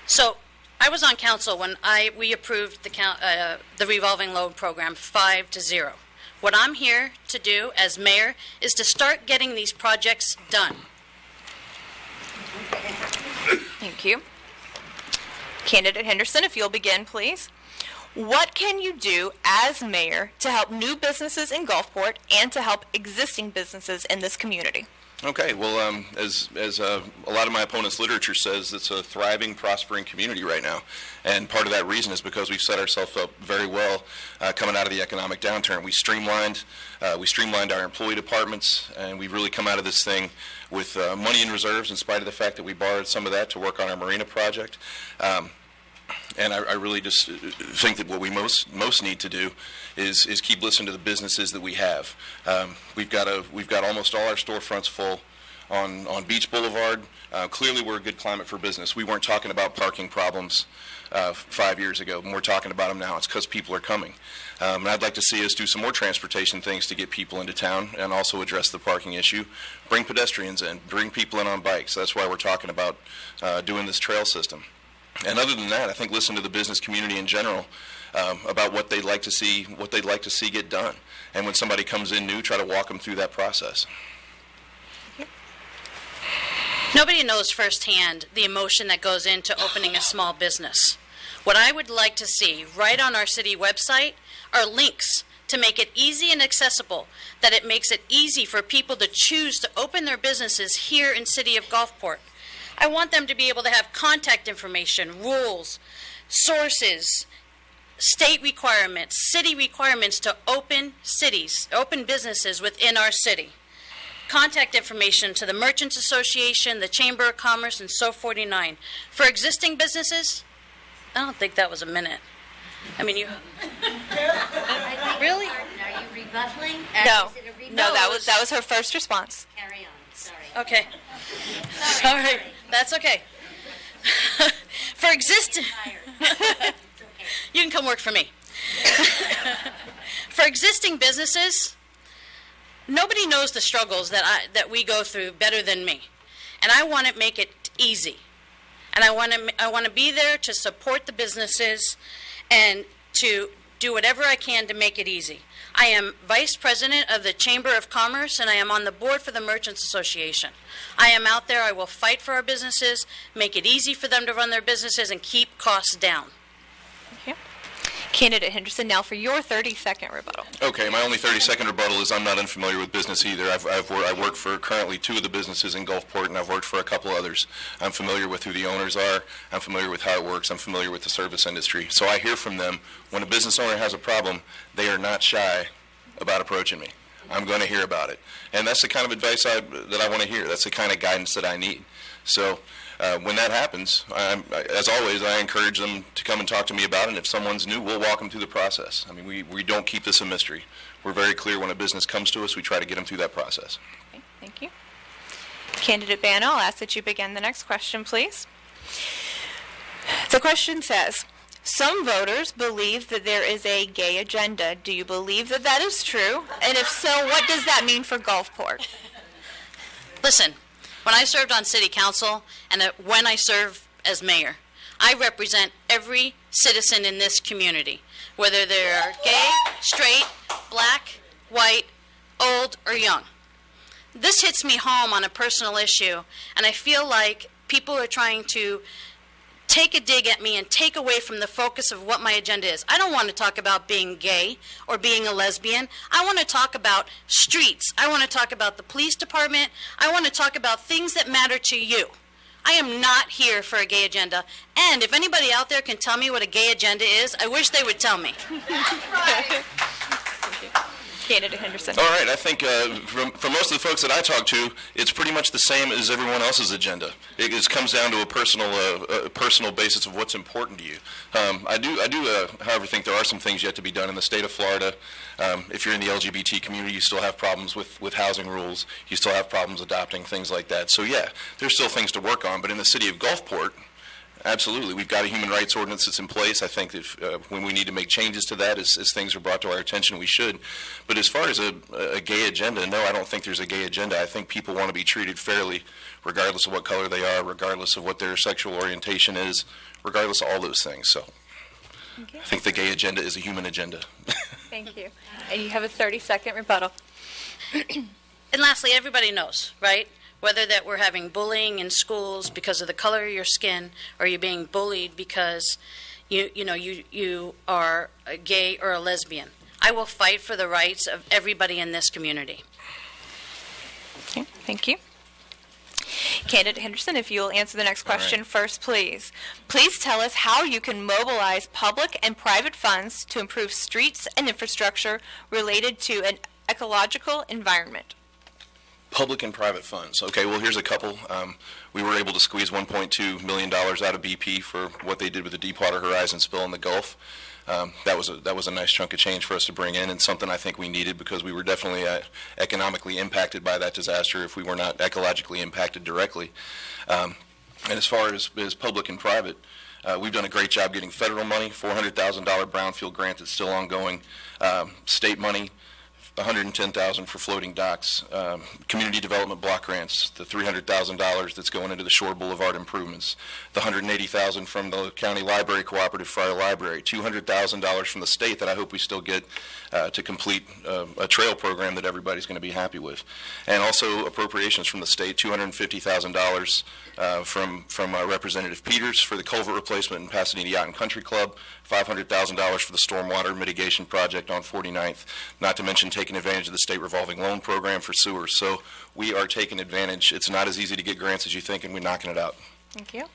So I was on council when we approved the revolving loan program 5-0. What I'm here to do as mayor is to start getting these projects done. Thank you. Candidate Henderson, if you'll begin, please. What can you do as mayor to help new businesses in Gulfport and to help existing businesses in this community? Okay, well, as a lot of my opponent's literature says, it's a thriving, prospering community right now. And part of that reason is because we've set ourselves up very well coming out of the economic downturn. We streamlined our employee departments, and we've really come out of this thing with money in reserves in spite of the fact that we borrowed some of that to work on our marina project. And I really just think that what we most need to do is keep listening to the businesses that we have. We've got almost all our storefronts full on Beach Boulevard. Clearly, we're a good climate for business. We weren't talking about parking problems 5 years ago, and we're talking about them now. It's because people are coming. And I'd like to see us do some more transportation things to get people into town and also address the parking issue. Bring pedestrians in, bring people in on bikes. That's why we're talking about doing this trail system. And other than that, I think listen to the business community in general about what they'd like to see get done. And when somebody comes in new, try to walk them through that process. Nobody knows firsthand the emotion that goes into opening a small business. What I would like to see right on our city website are links to make it easy and accessible, that it makes it easy for people to choose to open their businesses here in City of Gulfport. I want them to be able to have contact information, rules, sources, state requirements, city requirements to open businesses within our city. Contact information to the Merchants Association, the Chamber of Commerce, and So 49. For existing businesses, I don't think that was a minute. I mean, you... Really? Are you rebuttaling? No. Is it a rebuttal? No, that was her first response. Carry on. Sorry. Okay. Sorry. All right. That's okay. For existing... It's okay. You can come work for me. For existing businesses, nobody knows the struggles that we go through better than me. And I want to make it easy. And I want to be there to support the businesses and to do whatever I can to make it easy. I am Vice President of the Chamber of Commerce, and I am on the board for the Merchants Association. I am out there. I will fight for our businesses, make it easy for them to run their businesses, and keep costs down. Okay. Candidate Henderson, now for your 30-second rebuttal. Okay, my only 30-second rebuttal is I'm not unfamiliar with business either. I work for currently 2 of the businesses in Gulfport, and I've worked for a couple others. I'm familiar with who the owners are. I'm familiar with how it works. I'm familiar with the service industry. So I hear from them. When a business owner has a problem, they are not shy about approaching me. I'm going to hear about it. And that's the kind of advice that I want to hear. That's the kind of guidance that I need. So when that happens, as always, I encourage them to come and talk to me about it. And if someone's new, we'll walk them through the process. I mean, we don't keep this a mystery. We're very clear when a business comes to us, we try to get them through that process. Okay, thank you. Candidate Banna, I'll ask that you begin the next question, please. The question says, some voters believe that there is a gay agenda. Do you believe that that is true? And if so, what does that mean for Gulfport? Listen, when I served on city council and when I serve as mayor, I represent every citizen in this community, whether they're gay, straight, black, white, old, or young. this hits me home on a personal issue, and I feel like people are trying to take a dig at me and take away from the focus of what my agenda is. I don't want to talk about being gay or being a lesbian. I want to talk about streets. I want to talk about the police department. I want to talk about things that matter to you. I am not here for a gay agenda. And if anybody out there can tell me what a gay agenda is, I wish they would tell me. Candidate Henderson. All right, I think for most of the folks that I talk to, it's pretty much the same as everyone else's agenda. It just comes down to a personal basis of what's important to you. I do, however, think there are some things yet to be done in the state of Florida. If you're in the LGBT community, you still have problems with housing rules. You still have problems adopting, things like that. So yeah, there's still things to work on. But in the city of Gulfport, absolutely. We've got a human rights ordinance that's in place. I think if when we need to make changes to that, as things are brought to our attention, we should. But as far as a gay agenda, no, I don't think there's a gay agenda. I think people want to be treated fairly, regardless of what color they are, regardless of what their sexual orientation is, regardless of all those things. So I think the gay agenda is a human agenda. Thank you. And you have a 30-second rebuttal. And lastly, everybody knows, right? Whether that we're having bullying in schools because of the color of your skin, or you're being bullied because you are a gay or a lesbian. I will fight for the rights of everybody in this community. Okay, thank you. Candidate Henderson, if you'll answer the next question first, please. Please tell us how you can mobilize public and private funds to improve streets and infrastructure related to an ecological environment. Public and private funds. Okay, well, here's a couple. We were able to squeeze $1.2 million out of BP for what they did with the Deepwater Horizon spill in the Gulf. That was a nice chunk of change for us to bring in, and something I think we needed because we were definitely economically impacted by that disaster if we were not ecologically impacted directly. And as far as public and private, we've done a great job getting federal money, $400,000 brownfield grant that's still ongoing, state money, $110,000 for floating docks, community development block grants, the $300,000 that's going into the Shore Boulevard improvements, the $180,000 from the County Library Cooperative for our library, $200,000 from the state that I hope we still get to complete a trail program that everybody's going to be happy with, and also appropriations from the state, $250,000 from Representative Peters for the culvert replacement in Pasadena Yacht and Country Club, $500,000 for the stormwater mitigation project on 49th, not to mention taking advantage of the state revolving loan program for sewers. So we are taking advantage. It's not as easy to get grants as you think, and we're knocking it out. Thank you.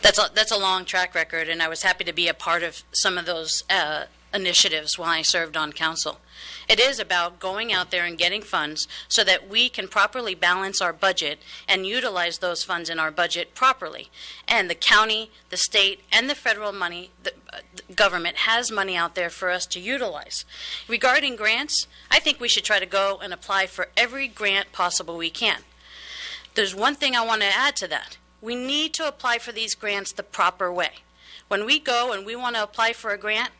That's a long track record, and I was happy to be a part of some of those initiatives while I served on council. It is about going out there and getting funds so that we can properly balance our budget and utilize those funds in our budget properly. And the county, the state, and the federal money, the government has money out there for us to utilize. Regarding grants, I think we should try to go and apply for every grant possible we can. There's one thing I want to add to that. We need to apply for these grants the proper way. When we go and we want to apply for a grant,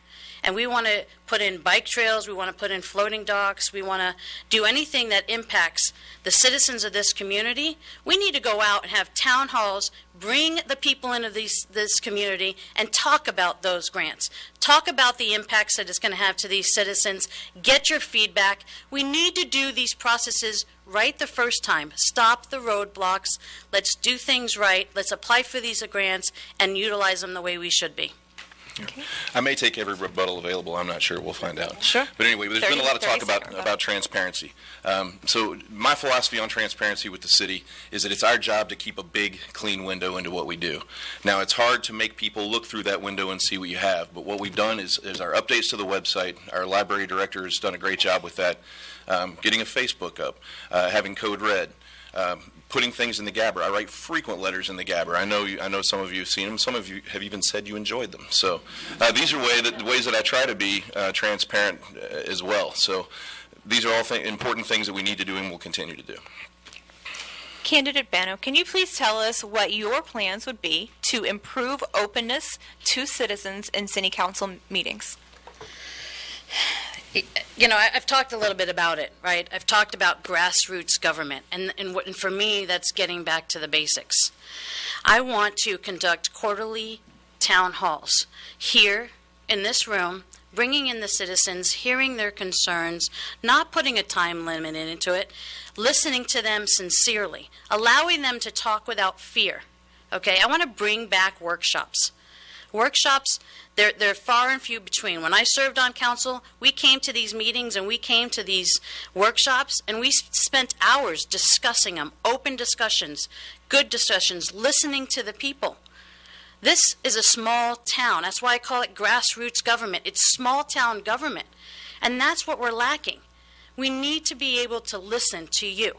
and we want to put in bike trails, we want to put in floating docks, we want to do anything that impacts the citizens of this community, we need to go out and have town halls, bring the people into this community, and talk about those grants. Talk about the impacts that it's going to have to these citizens. Get your feedback. We need to do these processes right the first time. Stop the roadblocks. Let's do things right. Let's apply for these grants and utilize them the way we should be. Okay. I may take every rebuttal available. I'm not sure. We'll find out. Sure. But anyway, there's been a lot of talk 30 about transparency. So my philosophy on transparency with the city is that it's our job to keep a big, clean window into what we do. Now, it's hard to make people look through that window and see what you have, but what we've done is our updates to the website. Our library director has done a great job with that, getting a Facebook up, having Code Red, putting things in the Gabber. I write frequent letters in the Gabber. I know some of you have seen them. Some of you have even said you enjoyed them. So these are ways that I try to be transparent as well. So these are all important things that we need to do and will continue to do. Candidate Bano, can you please tell us what your plans would be to improve openness to citizens in city council meetings? You know, I've talked a little bit about it, right? I've talked about grassroots government, and for me, that's getting back to the basics. I want to conduct quarterly town halls here in this room, bringing in the citizens, hearing their concerns, not putting a time limit into it, listening to them sincerely, allowing them to talk without fear. Okay, I want to bring back workshops. Workshops, they're far and few between. When I served on council, we came to these meetings and we came to these workshops and we spent hours discussing them, open discussions, good discussions, listening to the people. This is a small town. That's why I call it grassroots government. It's small town government. And that's what we're lacking. We need to be able to listen to you.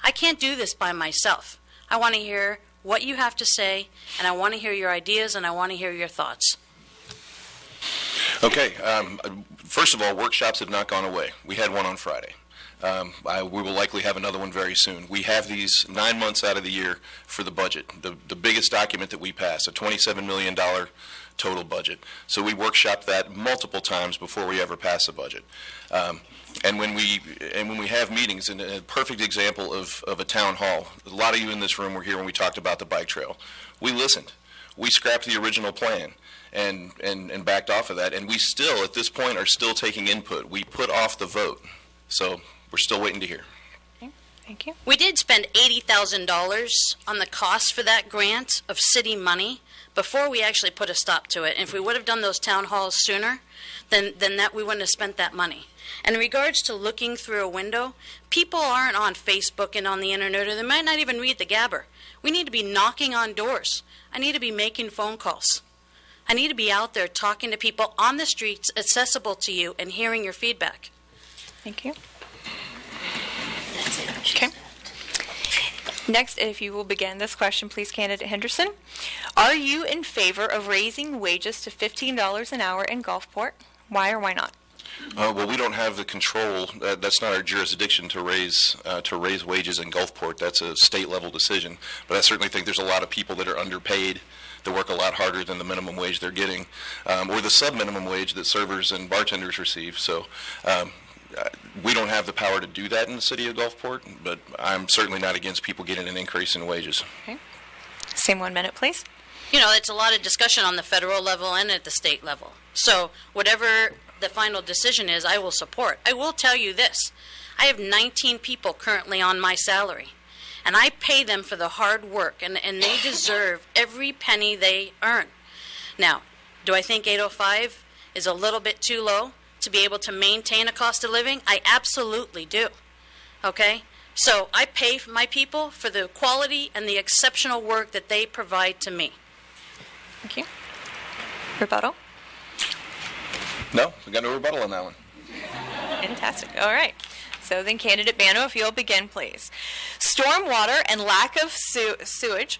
I can't do this by myself. I want to hear what you have to say, and I want to hear your ideas, and I want to hear your thoughts. Okay. First of all, workshops have not gone away. We had one on Friday. We will likely have another one very soon. We have these 9 months out of the year for the budget, the biggest document that we pass, a $27 million total budget. So we workshop that multiple times before we ever pass a budget. And when we have meetings, and a perfect example of a town hall, a lot of you in this room were here when we talked about the bike trail. We listened. We scrapped the original plan and backed off of that. And we still, at this point, are still taking input. We put off the vote. So we're still waiting to hear. Okay, thank you. We did spend $80,000 on the cost for that grant of city money before we actually put a stop to it. And if we would have done those town halls sooner, then that we wouldn't have spent that money. And in regards to looking through a window, people aren't on Facebook and on the internet, or they might not even read the Gabber. We need to be knocking on doors. I need to be making phone calls. I need to be out there talking to people on the streets, accessible to you, and hearing your feedback. Thank you. That's it. Okay. Next, if you will begin this question, please, Candidate Henderson. Are you in favor of raising wages to $15 an hour in Gulfport? Why or why not? Well, we don't have the control. That's not our jurisdiction to raise wages in Gulfport. That's a state-level decision. But I certainly think there's a lot of people that are underpaid, that work a lot harder than the minimum wage they're getting, or the sub-minimum wage that servers and bartenders receive. So we don't have the power to do that in the city of Gulfport, but I'm certainly not against people getting an increase in wages. Okay. Same 1 minute, please. You know, it's a lot of discussion on the federal level and at the state level. So whatever the final decision is, I will support. I will tell you this. I have 19 people currently on my salary, and I pay them for the hard work, and they deserve every penny they earn. Now, do I think 805 is a little bit too low to be able to maintain a cost of living? I absolutely do. Okay? So I pay for my people for the quality and the exceptional work that they provide to me. Thank you. Rebuttal? No, we got no rebuttal on that one. Fantastic. All right. So then, Candidate Bano, if you'll begin, please. Stormwater and lack of sewers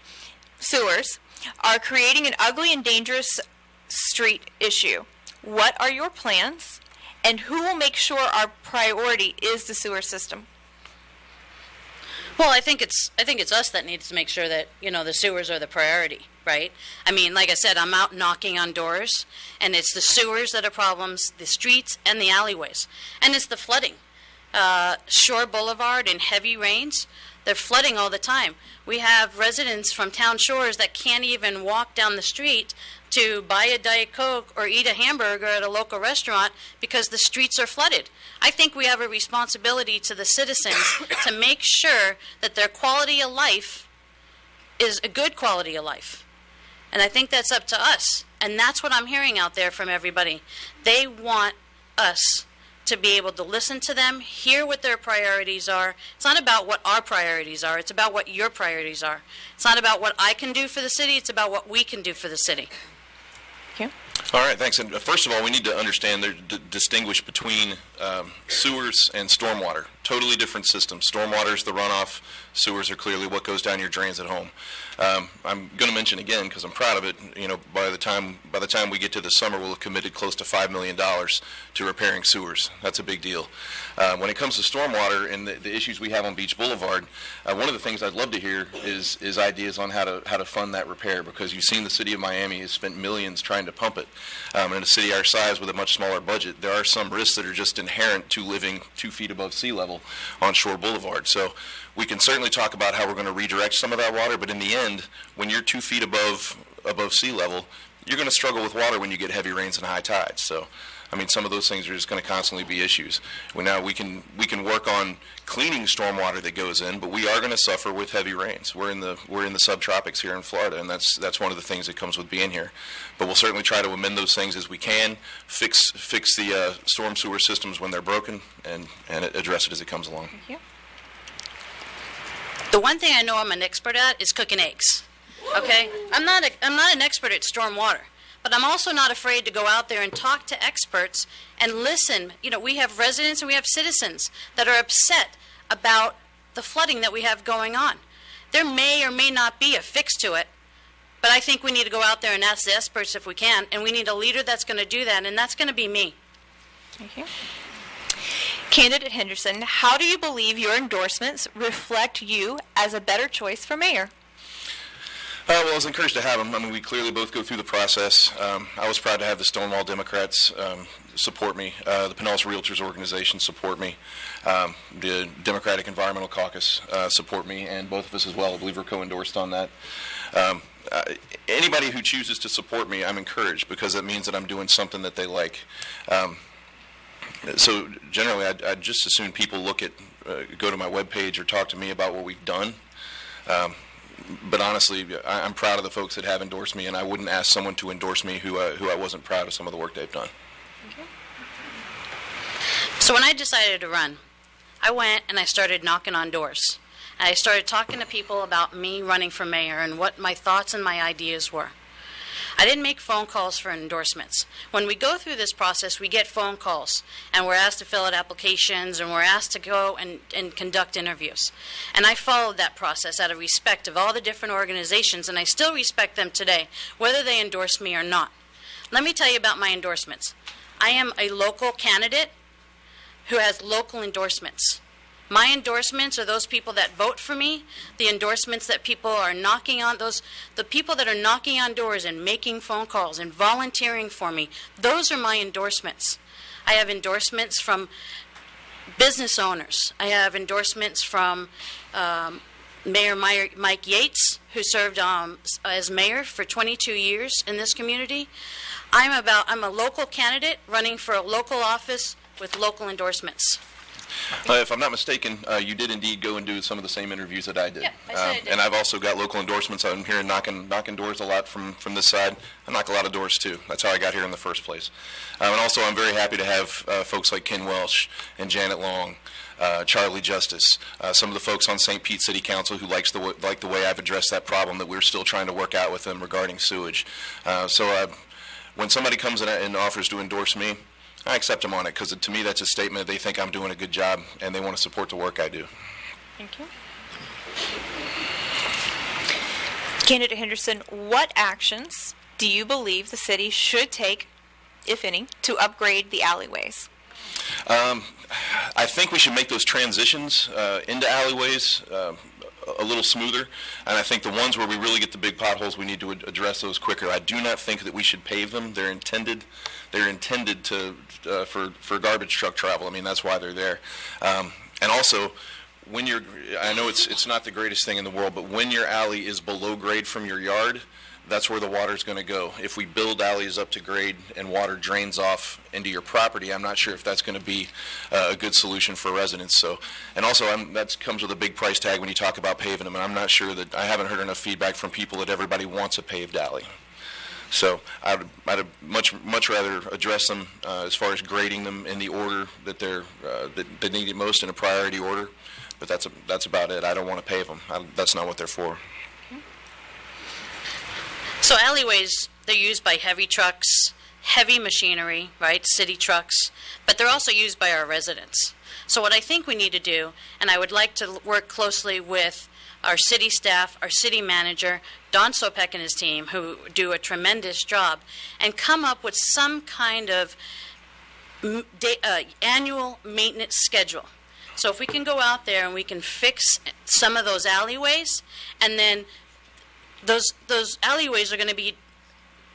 are creating an ugly and dangerous street issue. What are your plans, and who will make sure our priority is the sewer system? Well, I think it's us that needs to make sure that, you know, the sewers are the priority, right? I mean, like I said, I'm out knocking on doors, and it's the sewers that are problems, the streets and the alleyways, and it's the flooding. Shore Boulevard in heavy rains, they're flooding all the time. We have residents from town shores that can't even walk down the street to buy a Diet Coke or eat a hamburger at a local restaurant because the streets are flooded. I think we have a responsibility to the citizens to make sure that their quality of life is a good quality of life. And I think that's up to us. And that's what I'm hearing out there from everybody. They want us to be able to listen to them, hear what their priorities are. It's not about what our priorities are. It's about what your priorities are. It's not about what I can do for the city. It's about what we can do for the city. Thank you. All right, thanks. And first of all, we need to understand, distinguish between sewers and stormwater. Totally different systems. Stormwater is the runoff. Sewers are clearly what goes down your drains at home. I'm going to mention again, because I'm proud of it, you know, by the time we get to the summer, we'll have committed close to $5 million to repairing sewers. That's a big deal. When it comes to stormwater and the issues we have on Beach Boulevard, one of the things I'd love to hear is ideas on how to fund that repair, because you've seen the city of Miami has spent millions trying to pump it. In a city our size with a much smaller budget, there are some risks that are just inherent to living 2 feet above sea level on Shore Boulevard. So we can certainly talk about how we're going to redirect some of that water, but in the end, when you're 2 feet above sea level, you're going to struggle with water when you get heavy rains and high tides. So I mean, some of those things are just going to constantly be issues. Now we can work on cleaning stormwater that goes in, but we are going to suffer with heavy rains. We're in the subtropics here in Florida, and that's one of the things that comes with being here. But we'll certainly try to amend those things as we can, fix the storm sewer systems when they're broken, and address it as it comes along. Thank you. The one thing I know I'm an expert at is cooking eggs. Okay? I'm not an expert at storm water, but I'm also not afraid to go out there and talk to experts and listen. You know, we have residents and we have citizens that are upset about the flooding that we have going on. There may or may not be a fix to it, but I think we need to go out there and ask the experts if we can, and we need a leader that's going to do that, and that's going to be me. Thank you. Candidate Henderson, how do you believe your endorsements reflect you as a better choice for mayor? Well, I was encouraged to have them. I mean, we clearly both go through the process. I was proud to have the Stonewall Democrats support me. The Pinellas Realtors Organization support me. The Democratic Environmental Caucus support me, and both of us as well. I believe we're co-endorsed on that. Anybody who chooses to support me, I'm encouraged, because it means that I'm doing something that they like. So generally, I'd just as soon people go to my webpage or talk to me about what we've done. But honestly, I'm proud of the folks that have endorsed me, and I wouldn't ask someone to endorse me who I wasn't proud of some of the work they've done. Okay. So when I decided to run, I went and I started knocking on doors. And I started talking to people about me running for mayor and what my thoughts and my ideas were. I didn't make phone calls for endorsements. When we go through this process, we get phone calls, and we're asked to fill out applications, and we're asked to go and conduct interviews. And I followed that process out of respect of all the different organizations, and I still respect them today, whether they endorse me or not. Let me tell you about my endorsements. I am a local candidate who has local endorsements. My endorsements are those people that vote for me, the endorsements that people are knocking on, the people that are knocking on doors and making phone calls and volunteering for me. Those are my endorsements. I have endorsements from business owners. I have endorsements from Mayor Mike Yates, who served as mayor for 22 years in this community. I'm a local candidate running for a local office with local endorsements. If I'm not mistaken, you did indeed go and do some of the same interviews that I did. Yep, I said I did. And I've also got local endorsements. I'm here knocking doors a lot from this side. I knock a lot of doors too. That's how I got here in the first place. And also, I'm very happy to have folks like Ken Welsh and Janet Long, Charlie Justice, some of the folks on St. Pete City Council who like the way I've addressed that problem that we're still trying to work out with them regarding sewage. So when somebody comes in and offers to endorse me, I accept them on it, because to me that's a statement that they think I'm doing a good job and they want to support the work I do. Thank you. Candidate Henderson, what actions do you believe the city should take, if any, to upgrade the alleyways? I think we should make those transitions into alleyways a little smoother, and I think the ones where we really get the big potholes, we need to address those quicker. I do not think that we should pave them. They're intended to for garbage truck travel. I mean, that's why they're there. And also, I know it's not the greatest thing in the world, but when your alley is below grade from your yard, that's where the water's going to go. If we build alleys up to grade and water drains off into your property, I'm not sure if that's going to be a good solution for residents. So, and also that comes with a big price tag when you talk about paving them, and I'm not sure that I haven't heard enough feedback from people that everybody wants a paved alley. So I'd much rather address them as far as grading them in the order that they need it most, in a priority order. But that's about it. I don't want to pave them. That's not what they're for. So alleyways, they're used by heavy trucks, heavy machinery, right, city trucks, but they're also used by our residents. So what I think we need to do, and I would like to work closely with our city staff, our city manager, Don Sopek and his team, who do a tremendous job, and come up with some kind of annual maintenance schedule. So if we can go out there and we can fix some of those alleyways, and then those alleyways are going to be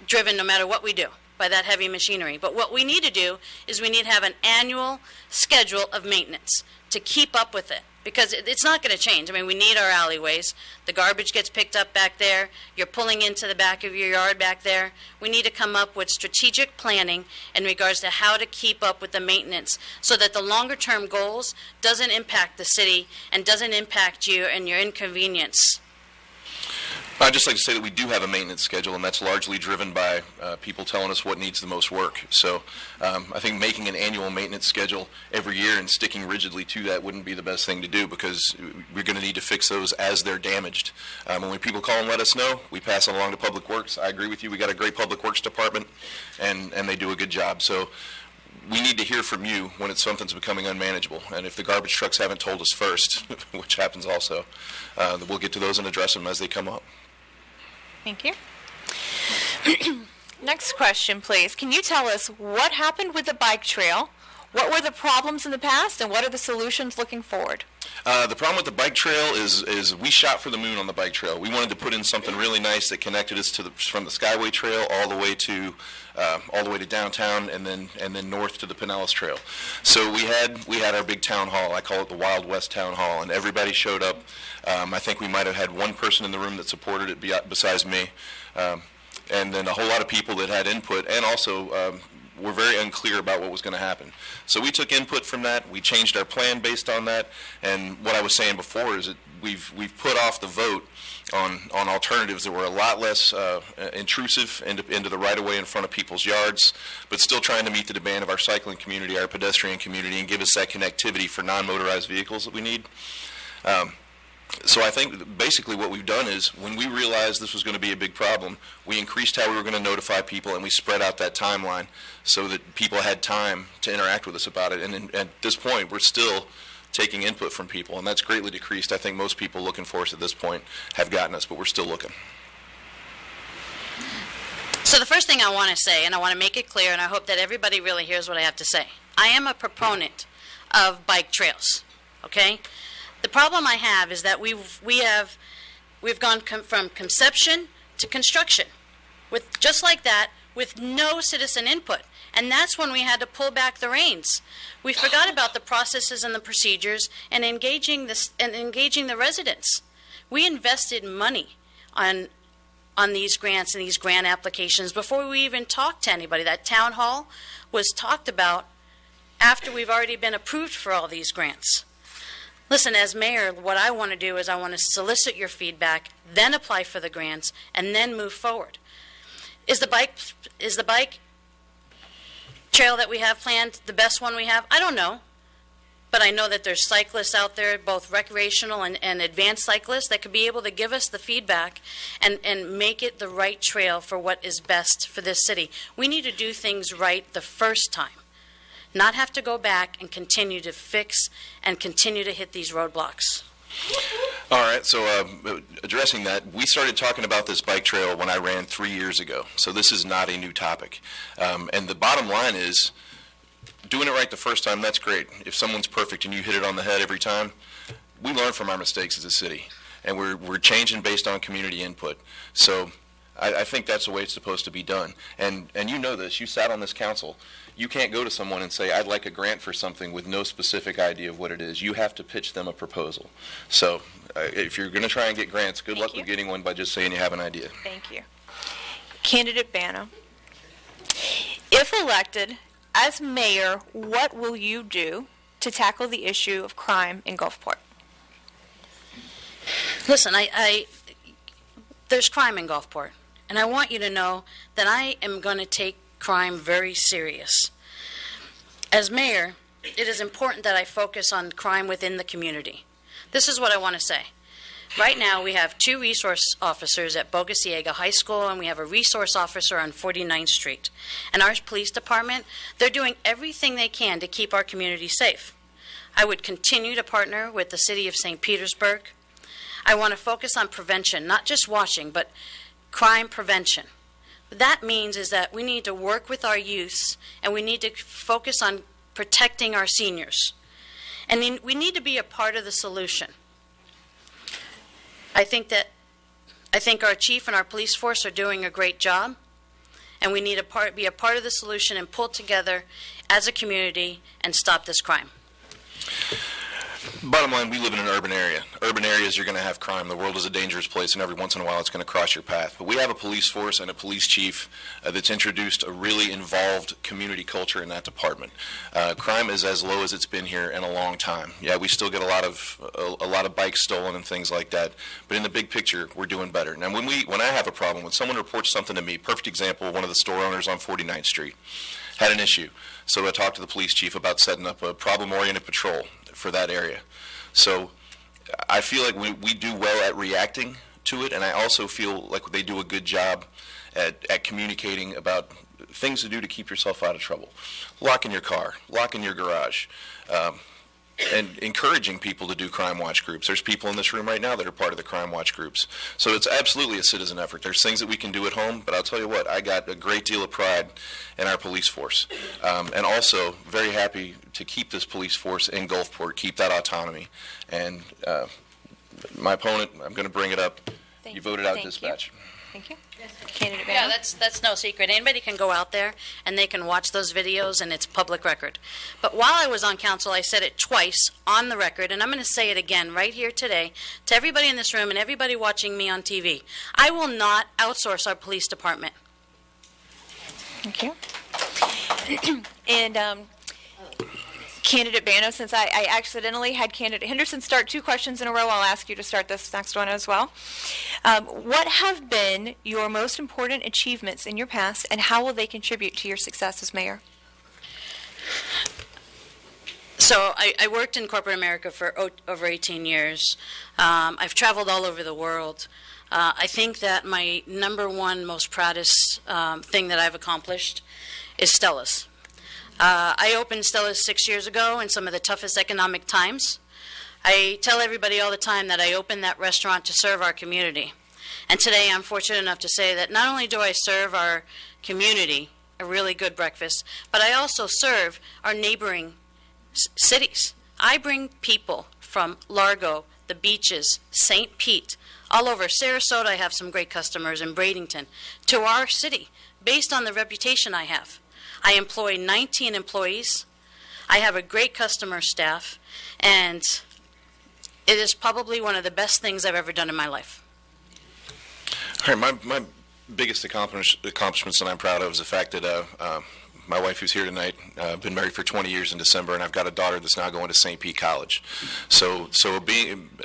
driven no matter what we do by that heavy machinery. But what we need to do is we need to have an annual schedule of maintenance to keep up with it. because it's not going to change. I mean, we need our alleyways. The garbage gets picked up back there. You're pulling into the back of your yard back there. We need to come up with strategic planning in regards to how to keep up with the maintenance so that the longer-term goals doesn't impact the city and doesn't impact you and your inconvenience. I'd just like to say that we do have a maintenance schedule, and that's largely driven by people telling us what needs the most work. So I think making an annual maintenance schedule every year and sticking rigidly to that wouldn't be the best thing to do, because we're going to need to fix those as they're damaged. When people call and let us know, we pass it along to Public Works. I agree with you. We got a great Public Works department, and they do a good job. So we need to hear from you when something's becoming unmanageable. And if the garbage trucks haven't told us first, which happens also, we'll get to those and address them as they come up. Thank you. Next question, please. Can you tell us what happened with the bike trail? What were the problems in the past, and what are the solutions looking forward? The problem with the bike trail is we shot for the moon on the bike trail. We wanted to put in something really nice that connected us to from the Skyway Trail all the way to downtown, and then north to the Pinellas Trail. So we had our big town hall. I call it the Wild West Town Hall, and everybody showed up. I think we might have had one person in the room that supported it besides me, and then a whole lot of people that had input, and also were very unclear about what was going to happen. So we took input from that. We changed our plan based on that. And what I was saying before is that we've put off the vote on alternatives that were a lot less intrusive into the right-of-way in front of people's yards, but still trying to meet the demand of our cycling community, our pedestrian community, and give us that connectivity for non-motorized vehicles that we need. So I think basically what we've done is, when we realized this was going to be a big problem, we increased how we were going to notify people, and we spread out that timeline so that people had time to interact with us about it. And at this point, we're still taking input from people, and that's greatly decreased. I think most people looking for us at this point have gotten us, but we're still looking. So the first thing I want to say, and I want to make it clear, and I hope that everybody really hears what I have to say. I am a proponent of bike trails, okay? The problem I have is that we've gone from conception to construction, with just like that, with no citizen input, and that's when we had to pull back the reins. We forgot about the processes and the procedures and engaging the residents. We invested money on these grants and these grant applications before we even talked to anybody. That town hall was talked about after we've already been approved for all these grants. Listen, as mayor, what I want to do is I want to solicit your feedback, then apply for the grants, and then move forward. Is the bike trail that we have planned the best one we have? I don't know. But I know that there's cyclists out there, both recreational and advanced cyclists, that could be able to give us the feedback and make it the right trail for what is best for this city. We need to do things right the first time, not have to go back and continue to fix and continue to hit these roadblocks. All right, so addressing that, we started talking about this bike trail when I ran 3 years ago, so this is not a new topic. And the bottom line is, doing it right the first time, that's great. If someone's perfect and you hit it on the head every time, we learn from our mistakes as a city, and we're changing based on community input. So I think that's the way it's supposed to be done. And you know this, you sat on this council. You can't go to someone and say, I'd like a grant for something with no specific idea of what it is. You have to pitch them a proposal. So if you're going to try and get grants, good luck with getting one by just saying you have an idea. Thank you. Candidate Bano, if elected as mayor, what will you do to tackle the issue of crime in Gulfport? Listen, there's crime in Gulfport, and I want you to know that I am going to take crime very serious. As mayor, it is important that I focus on crime within the community. This is what I want to say. Right now, we have 2 resource officers at Bogosiega High School, and we have a resource officer on 49th Street. And our police department, they're doing everything they can to keep our community safe. I would continue to partner with the city of St. Petersburg. I want to focus on prevention, not just watching, but crime prevention. What that means is that we need to work with our youths, and we need to focus on protecting our seniors. And we need to be a part of the solution. I think our chief and our police force are doing a great job, and we need to be a part of the solution and pull together as a community and stop this crime. Bottom line, we live in an urban area. Urban areas, you're going to have crime. The world is a dangerous place, and every once in a while it's going to cross your path. But we have a police force and a police chief that's introduced a really involved community culture in that department. Crime is as low as it's been here in a long time. Yeah, we still get a lot of bikes stolen and things like that. But in the big picture, we're doing better. Now, when I have a problem, when someone reports something to me, perfect example, one of the store owners on 49th Street had an issue. So I talked to the police chief about setting up a problem-oriented patrol for that area. So I feel like we do well at reacting to it, and I also feel like they do a good job at communicating about things to do to keep yourself out of trouble. Lock in your car, lock in your garage, and encouraging people to do crime watch groups. There's people in this room right now that are part of the crime watch groups. So it's absolutely a citizen effort. There's things that we can do at home, but I'll tell you what, I got a great deal of pride in our police force. And also very happy to keep this police force in Gulfport, keep that autonomy. And my opponent, I'm going to bring it up. You voted out dispatch. Thank you. Candidate Yeah, Banner. that's no secret. Anybody can go out there and they can watch those videos, and it's public record. But while I was on council, I said it twice on the record, and I'm going to say it again right here today to everybody in this room and everybody watching me on TV. I will not outsource our police department. Thank you. And Candidate Bano, since I accidentally had Candidate Henderson start 2 questions in a row, I'll ask you to start this next one as well. What have been your most important achievements in your past, and how will they contribute to your success as mayor? So I worked in corporate America for over 18 years. I've traveled all over the world. I think that my number one most proudest thing that I've accomplished is Stella's. I opened Stella's 6 years ago in some of the toughest economic times. I tell everybody all the time that I opened that restaurant to serve our community. And today I'm fortunate enough to say that not only do I serve our community a really good breakfast, but I also serve our neighboring cities. I bring people from Largo, the beaches, St. Pete, all over Sarasota. I have some great customers in Bradenton, to our city based on the reputation I have. I employ 19 employees. I have a great customer staff, and it is probably one of the best things I've ever done in my life. All right, my biggest accomplishments that I'm proud of is the fact that my wife, who's here tonight, been married for 20 years in December, and I've got a daughter that's now going to St. Pete College. So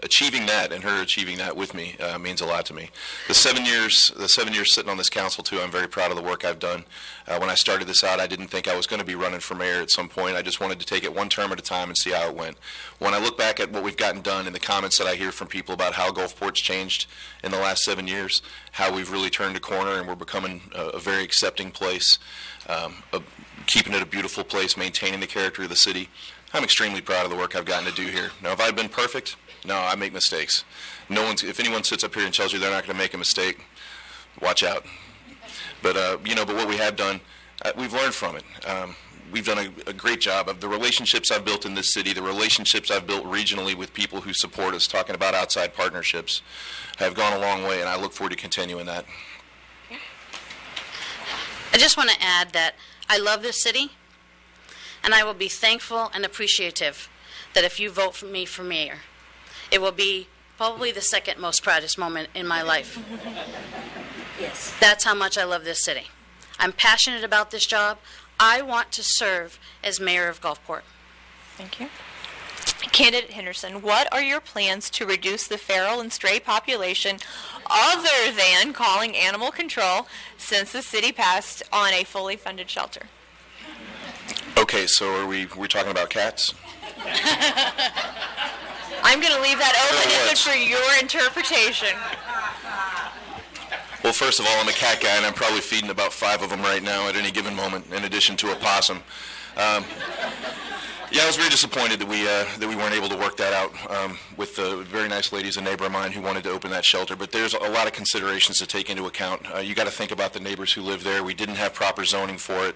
achieving that and her achieving that with me means a lot to me. The 7 years sitting on this council too, I'm very proud of the work I've done. When I started this out, I didn't think I was going to be running for mayor at some point. I just wanted to take it one term at a time and see how it went. When I look back at what we've gotten done and the comments that I hear from people about how Gulfport's changed in the last 7 years, how we've really turned a corner and we're becoming a very accepting place, keeping it a beautiful place, maintaining the character of the city. I'm extremely proud of the work I've gotten to do here. Now, have I been perfect? No, I make mistakes. If anyone sits up here and tells you they're not going to make a mistake, watch out. But but what we have done, we've learned from it. We've done a great job of the relationships I've built in this city, the relationships I've built regionally with people who support us, talking about outside partnerships, have gone a long way, and I look forward to continuing that. I just want to add that I love this city, and I will be thankful and appreciative that if you vote for me for mayor, it will be probably the second most proudest moment in my life. Yes. That's how much I love this city. I'm passionate about this job. I want to serve as mayor of Gulfport. Thank you. Candidate Henderson, what are your plans to reduce the feral and stray population other than calling animal control since the city passed on a fully funded shelter? Okay, so we're talking about cats? I'm going to leave that open-ended for your interpretation. Well, first of all, I'm a cat guy, and I'm probably feeding about 5 of them right now at any given moment, in addition to a possum. Yeah, I was very disappointed that we weren't able to work that out with the very nice ladies, a neighbor of mine who wanted to open that shelter. But there's a lot of considerations to take into account. You got to think about the neighbors who live there. We didn't have proper zoning for it.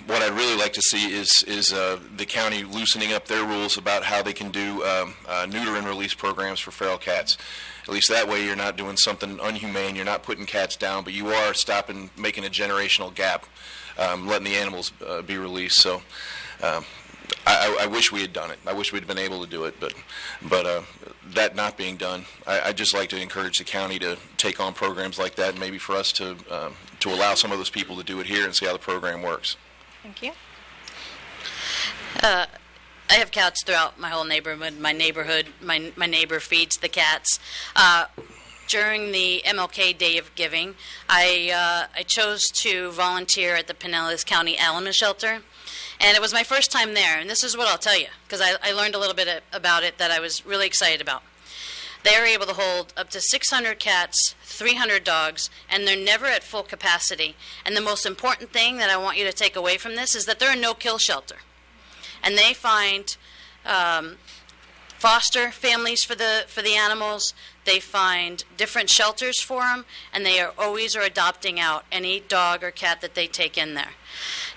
What I'd really like to see is the county loosening up their rules about how they can do neuter and release programs for feral cats. At least that way you're not doing something unhumane. You're not putting cats down, but you are stopping, making a generational gap, letting the animals be released. So I wish we had done it. I wish we'd been able to do it, but that not being done, I'd just like to encourage the county to take on programs like that, and maybe for us to allow some of those people to do it here and see how the program works. Thank you. I have cats throughout my whole neighborhood. My neighbor feeds the cats. During the MLK Day of Giving, I chose to volunteer at the Pinellas County Animal Shelter, and it was my first time there. And this is what I'll tell you, because I learned a little bit about it that I was really excited about. They are able to hold up to 600 cats, 300 dogs, and they're never at full capacity. And the most important thing that I want you to take away from this is that they're a no-kill shelter. And they find foster families for the animals. They find different shelters for them, and they always are adopting out any dog or cat that they take in there.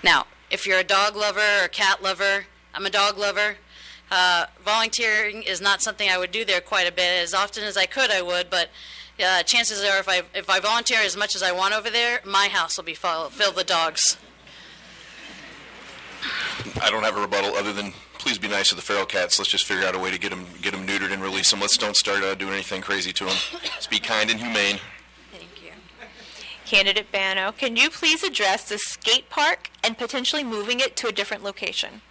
Now, if you're a dog lover or cat lover, I'm a dog lover. Volunteering is not something I would do there quite a bit. As often as I could, I would, but chances are if I volunteer as much as I want over there, my house will be filled with dogs. I don't have a rebuttal other than please be nice to the feral cats. Let's just figure out a way to get them neutered and release them. Let's don't start doing anything crazy to them. Let's be kind and humane. Thank you. Candidate Bano, can you please address the skate park and potentially moving it to a different location?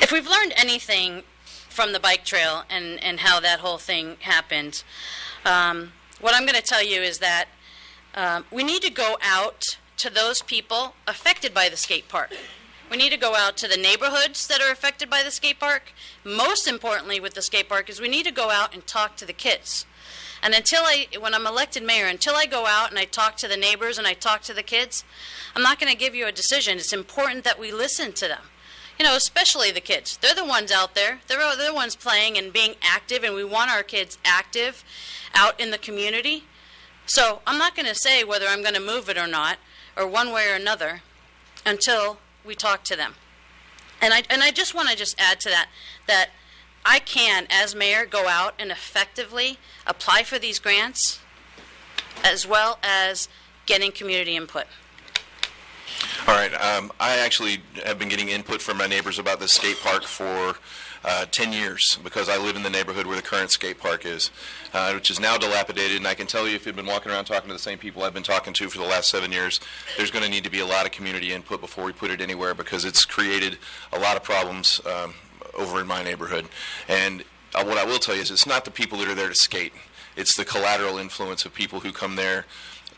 If we've learned anything from the bike trail and how that whole thing happened, what I'm going to tell you is that we need to go out to those people affected by the skate park. We need to go out to the neighborhoods that are affected by the skate park. Most importantly with the skate park is we need to go out and talk to the kids. And when I'm elected mayor, until I go out and I talk to the neighbors and I talk to the kids, I'm not going to give you a decision. It's important that we listen to them. You know, especially the kids. They're the ones out there. They're the ones playing and being active, and we want our kids active out in the community. So I'm not going to say whether I'm going to move it or not, or one way or another, until we talk to them. And I just want to add to that I can, as mayor, go out and effectively apply for these grants, as well as getting community input. All right. I actually have been getting input from my neighbors about this skate park for 10 years because I live in the neighborhood where the current skate park is, which is now dilapidated. And I can tell you, if you've been walking around talking to the same people I've been talking to for the last 7 years, there's going to need to be a lot of community input before we put it anywhere because it's created a lot of problems over in my neighborhood. And what I will tell you is it's not the people that are there to skate. It's the collateral influence of people who come there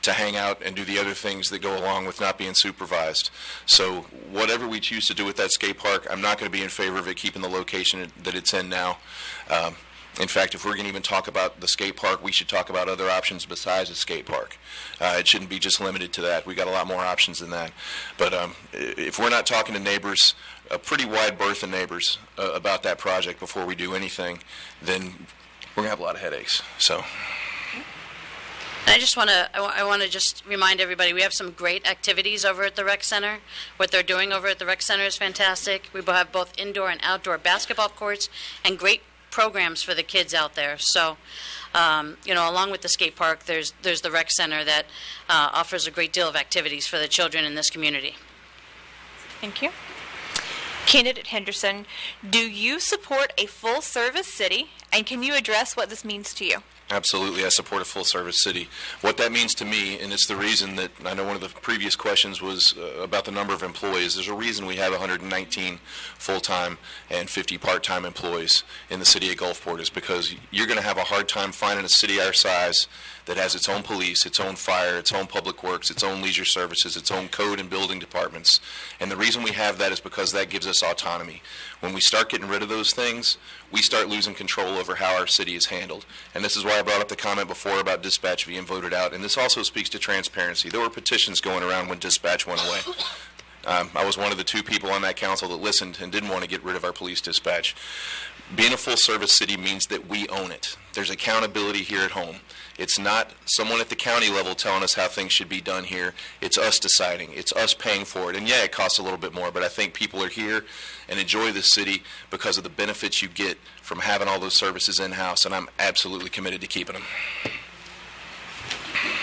to hang out and do the other things that go along with not being supervised. So whatever we choose to do with that skate park, I'm not going to be in favor of it keeping the location that it's in now. In fact, if we're going to even talk about the skate park, we should talk about other options besides a skate park. It shouldn't be just limited to that. We got a lot more options than that. But if we're not talking to neighbors, a pretty wide berth of neighbors about that project before we do anything, then we're going to have a lot of headaches. So. I want to just remind everybody, we have some great activities over at the rec center. What they're doing over at the rec center is fantastic. We have both indoor and outdoor basketball courts and great programs for the kids out there. So, along with the skate park, there's the rec center that offers a great deal of activities for the children in this community. Thank you. Candidate Henderson, do you support a full-service city, and can you address what this means to you? Absolutely. I support a full-service city. What that means to me, and it's the reason that I know one of the previous questions was about the number of employees. There's a reason we have 119 full-time and 50 part-time employees in the city of Gulfport is because you're going to have a hard time finding a city our size that has its own police, its own fire, its own public works, its own leisure services, its own code and building departments. And the reason we have that is because that gives us autonomy. When we start getting rid of those things, we start losing control over how our city is handled. And this is why I brought up the comment before about dispatch being voted out. And this also speaks to transparency. There were petitions going around when dispatch went away. I was one of the 2 people on that council that listened and didn't want to get rid of our police dispatch. Being a full-service city means that we own it. There's accountability here at home. It's not someone at the county level telling us how things should be done here. It's us deciding. It's us paying for it. And yeah, it costs a little bit more, but I think people are here and enjoy this city because of the benefits you get from having all those services in-house, and I'm absolutely committed to keeping them.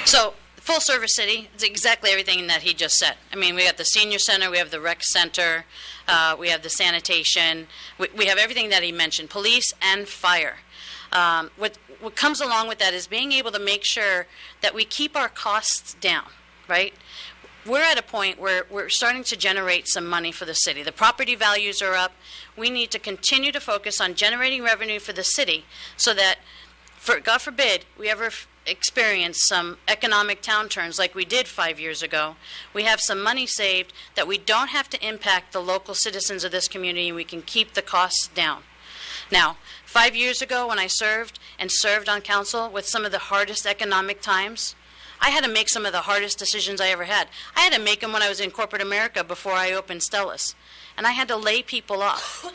So full service city. It's exactly everything that he just said. I mean, we got the senior center, we have the rec center, we have the sanitation, we have everything that he mentioned, police and fire. What comes along with that is being able to make sure that we keep our costs down, right? We're at a point where we're starting to generate some money for the city. The property values are up. We need to continue to focus on generating revenue for the city so that, for God forbid, we ever experience some economic downturns like we did 5 years ago, we have some money saved that we don't have to impact the local citizens of this community, and we can keep the costs down. Now, 5 years ago when I served on council with some of the hardest economic times, I had to make some of the hardest decisions I ever had. I had to make them when I was in corporate America before I opened Stella's. And I had to lay people off.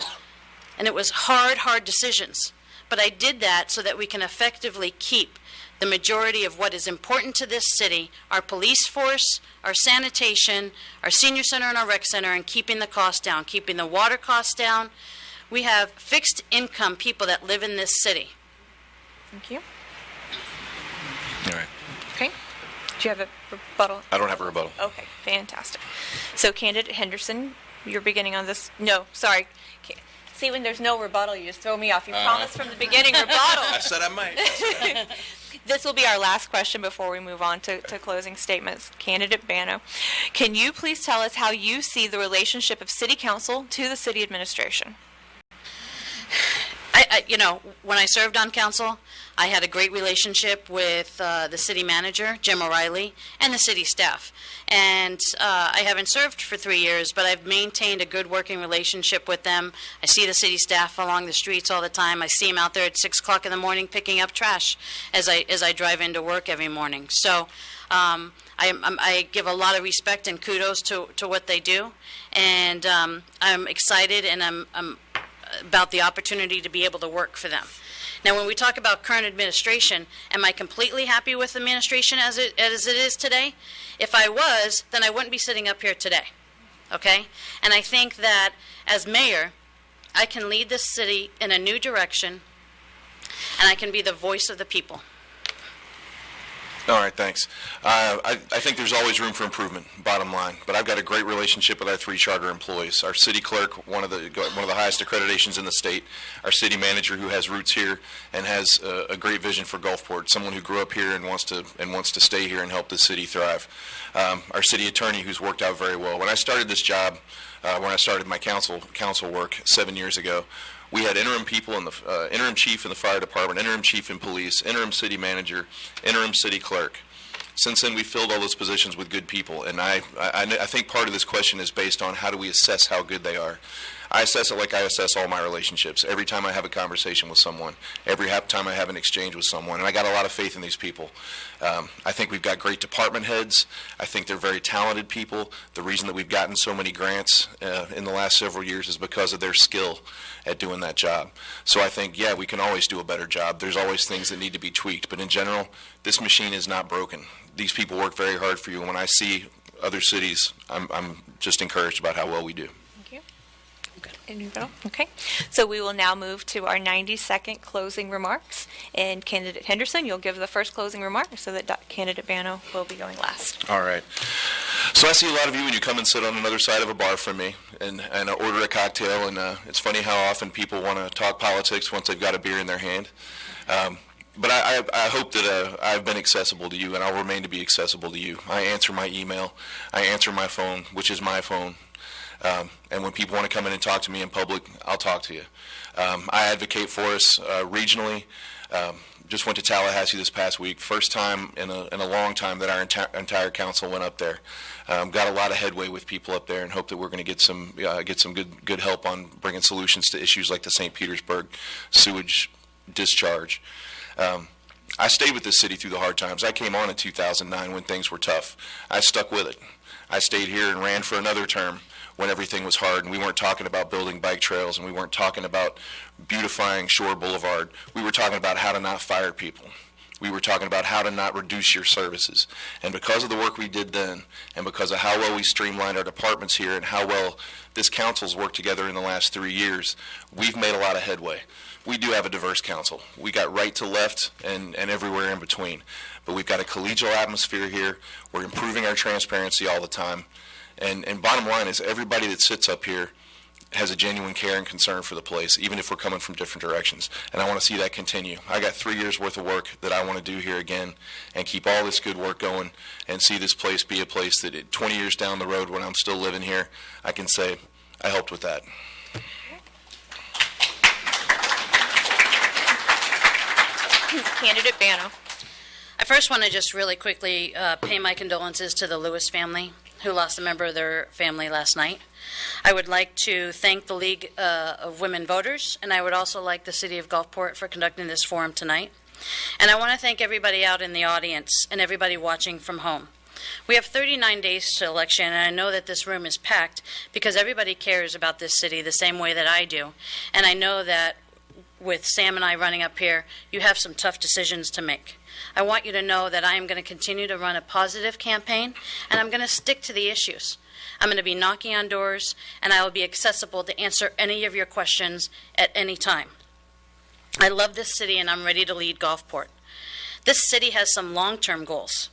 And it was hard decisions. But I did that so that we can effectively keep the majority of what is important to this city, our police force, our sanitation, our senior center and our rec center, and keeping the costs down, keeping the water costs down. We have fixed income people that live in this city. Thank you. All right. Okay. Do you have a rebuttal? I don't have a rebuttal. Okay, fantastic. So, Candidate Henderson, you're beginning on this. No, sorry. See, when there's no rebuttal, you just throw me off. You promised from the beginning rebuttal. I said I might. This will be our last question before we move on to closing statements. Candidate Bano, can you please tell us how you see the relationship of City Council to the City Administration? When I served on council, I had a great relationship with the city manager, Jim O'Reilly, and the city staff. And I haven't served for 3 years, but I've maintained a good working relationship with them. I see the city staff along the streets all the time. I see them out there at 6 o'clock in the morning picking up trash as I drive into work every morning. So I give a lot of respect and kudos to what they do. And I'm excited, and I'm about the opportunity to be able to work for them. Now, when we talk about current administration, am I completely happy with the administration as it is today? If I was, then I wouldn't be sitting up here today, okay? And I think that as mayor, I can lead this city in a new direction, and I can be the voice of the people. All right, thanks. I think there's always room for improvement, bottom line. But I've got a great relationship with our 3 charter employees. Our city clerk, one of the highest accreditations in the state. Our city manager, who has roots here and has a great vision for Gulfport. Someone who grew up here and wants to stay here and help the city thrive. Our city attorney, who's worked out very well. When I started this job, when I started my council work 7 years ago, we had interim people in the interim chief in the fire department, interim chief in police, interim city manager, interim city clerk. Since then, we filled all those positions with good people, and I think part of this question is based on how do we assess how good they are. I assess it like I assess all my relationships. Every time I have a conversation with someone, every time I have an exchange with someone, and I got a lot of faith in these people. I think we've got great department heads. I think they're very talented people. The reason that we've gotten so many grants in the last several years is because of their skill at doing that job. So I think, yeah, we can always do a better job. There's always things that need to be tweaked, but in general, this machine is not broken. These people work very hard for you, and when I see other cities, I'm just encouraged about how well we do. Okay, so we will now move to our 90-second closing remarks. And Candidate Henderson, you'll give the first closing remark so that Candidate Bano will be going last. All right. So I see a lot of you when you come and sit on another side of a bar from me and order a cocktail, and it's funny how often people want to talk politics once they've got a beer in their hand. But I hope that I've been accessible to you, and I'll remain to be accessible to you. I answer my email. I answer my phone, which is my phone. And when people want to come in and talk to me in public, I'll talk to you. I advocate for us regionally. Just went to Tallahassee this past week. First time in a long time that our entire council went up there. Got a lot of headway with people up there, and hope that we're going to get some good help on bringing solutions to issues like the St. Petersburg sewage discharge. I stayed with this city through the hard times. I came on in 2009 when things were tough. I stuck with it. I stayed here and ran for another term when everything was hard, and we weren't talking about building bike trails, and we weren't talking about beautifying Shore Boulevard. We were talking about how to not fire people. we were talking about how to not reduce your services. And because of the work we did then, and because of how well we streamlined our departments here and how well this council's worked together in the last 3 years, we've made a lot of headway. We do have a diverse council. We got right to left and everywhere in between. But we've got a collegial atmosphere here. We're improving our transparency all the time. And bottom line is everybody that sits up here has a genuine care and concern for the place, even if we're coming from different directions. And I want to see that continue. I got 3 years worth of work that I want to do here again and keep all this good work going and see this place be a place that 20 years down the road when I'm still living here, I can say I helped with that. Candidate Bano. I first want to just really quickly pay my condolences to the Lewis family who lost a member of their family last night. I would like to thank the League of Women Voters, and I would also like the City of Gulfport for conducting this forum tonight. And I want to thank everybody out in the audience and everybody watching from home. We have 39 days to election, and I know that this room is packed because everybody cares about this city the same way that I do. And I know that with Sam and I running up here, you have some tough decisions to make. I want you to know that I am going to continue to run a positive campaign, and I'm going to stick to the issues. I'm going to be knocking on doors, and I will be accessible to answer any of your questions at any time. I love this city, and I'm ready to lead Gulfport. This city has some long-term goals,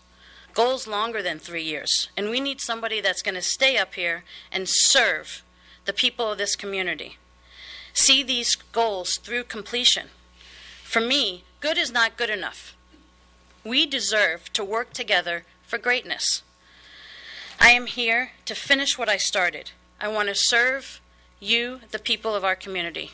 goals longer than 3 years, and we need somebody that's going to stay up here and serve the people of this community. See these goals through completion. For me, good is not good enough. We deserve to work together for greatness. I am here to finish what I started. I want to serve you, the people of our community.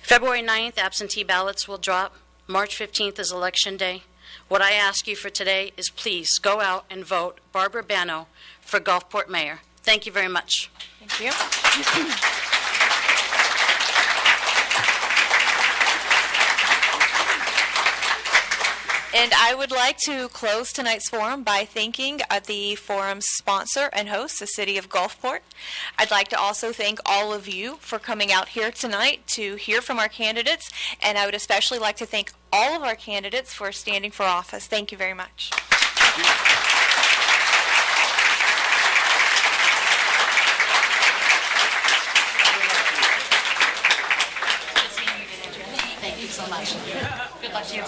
February 9th, absentee ballots will drop. March 15th is Election Day. What I ask you for today is please go out and vote Barbara Bano for Gulfport Mayor. Thank you very much. Thank you. And I would like to close tonight's forum by thanking the forum's sponsor and host, the City of Gulfport. I'd like to also thank all of you for coming out here tonight to hear from our candidates, and I would especially like to thank all of our candidates for standing for office. Thank you very much. Thank you so much. Good luck to you.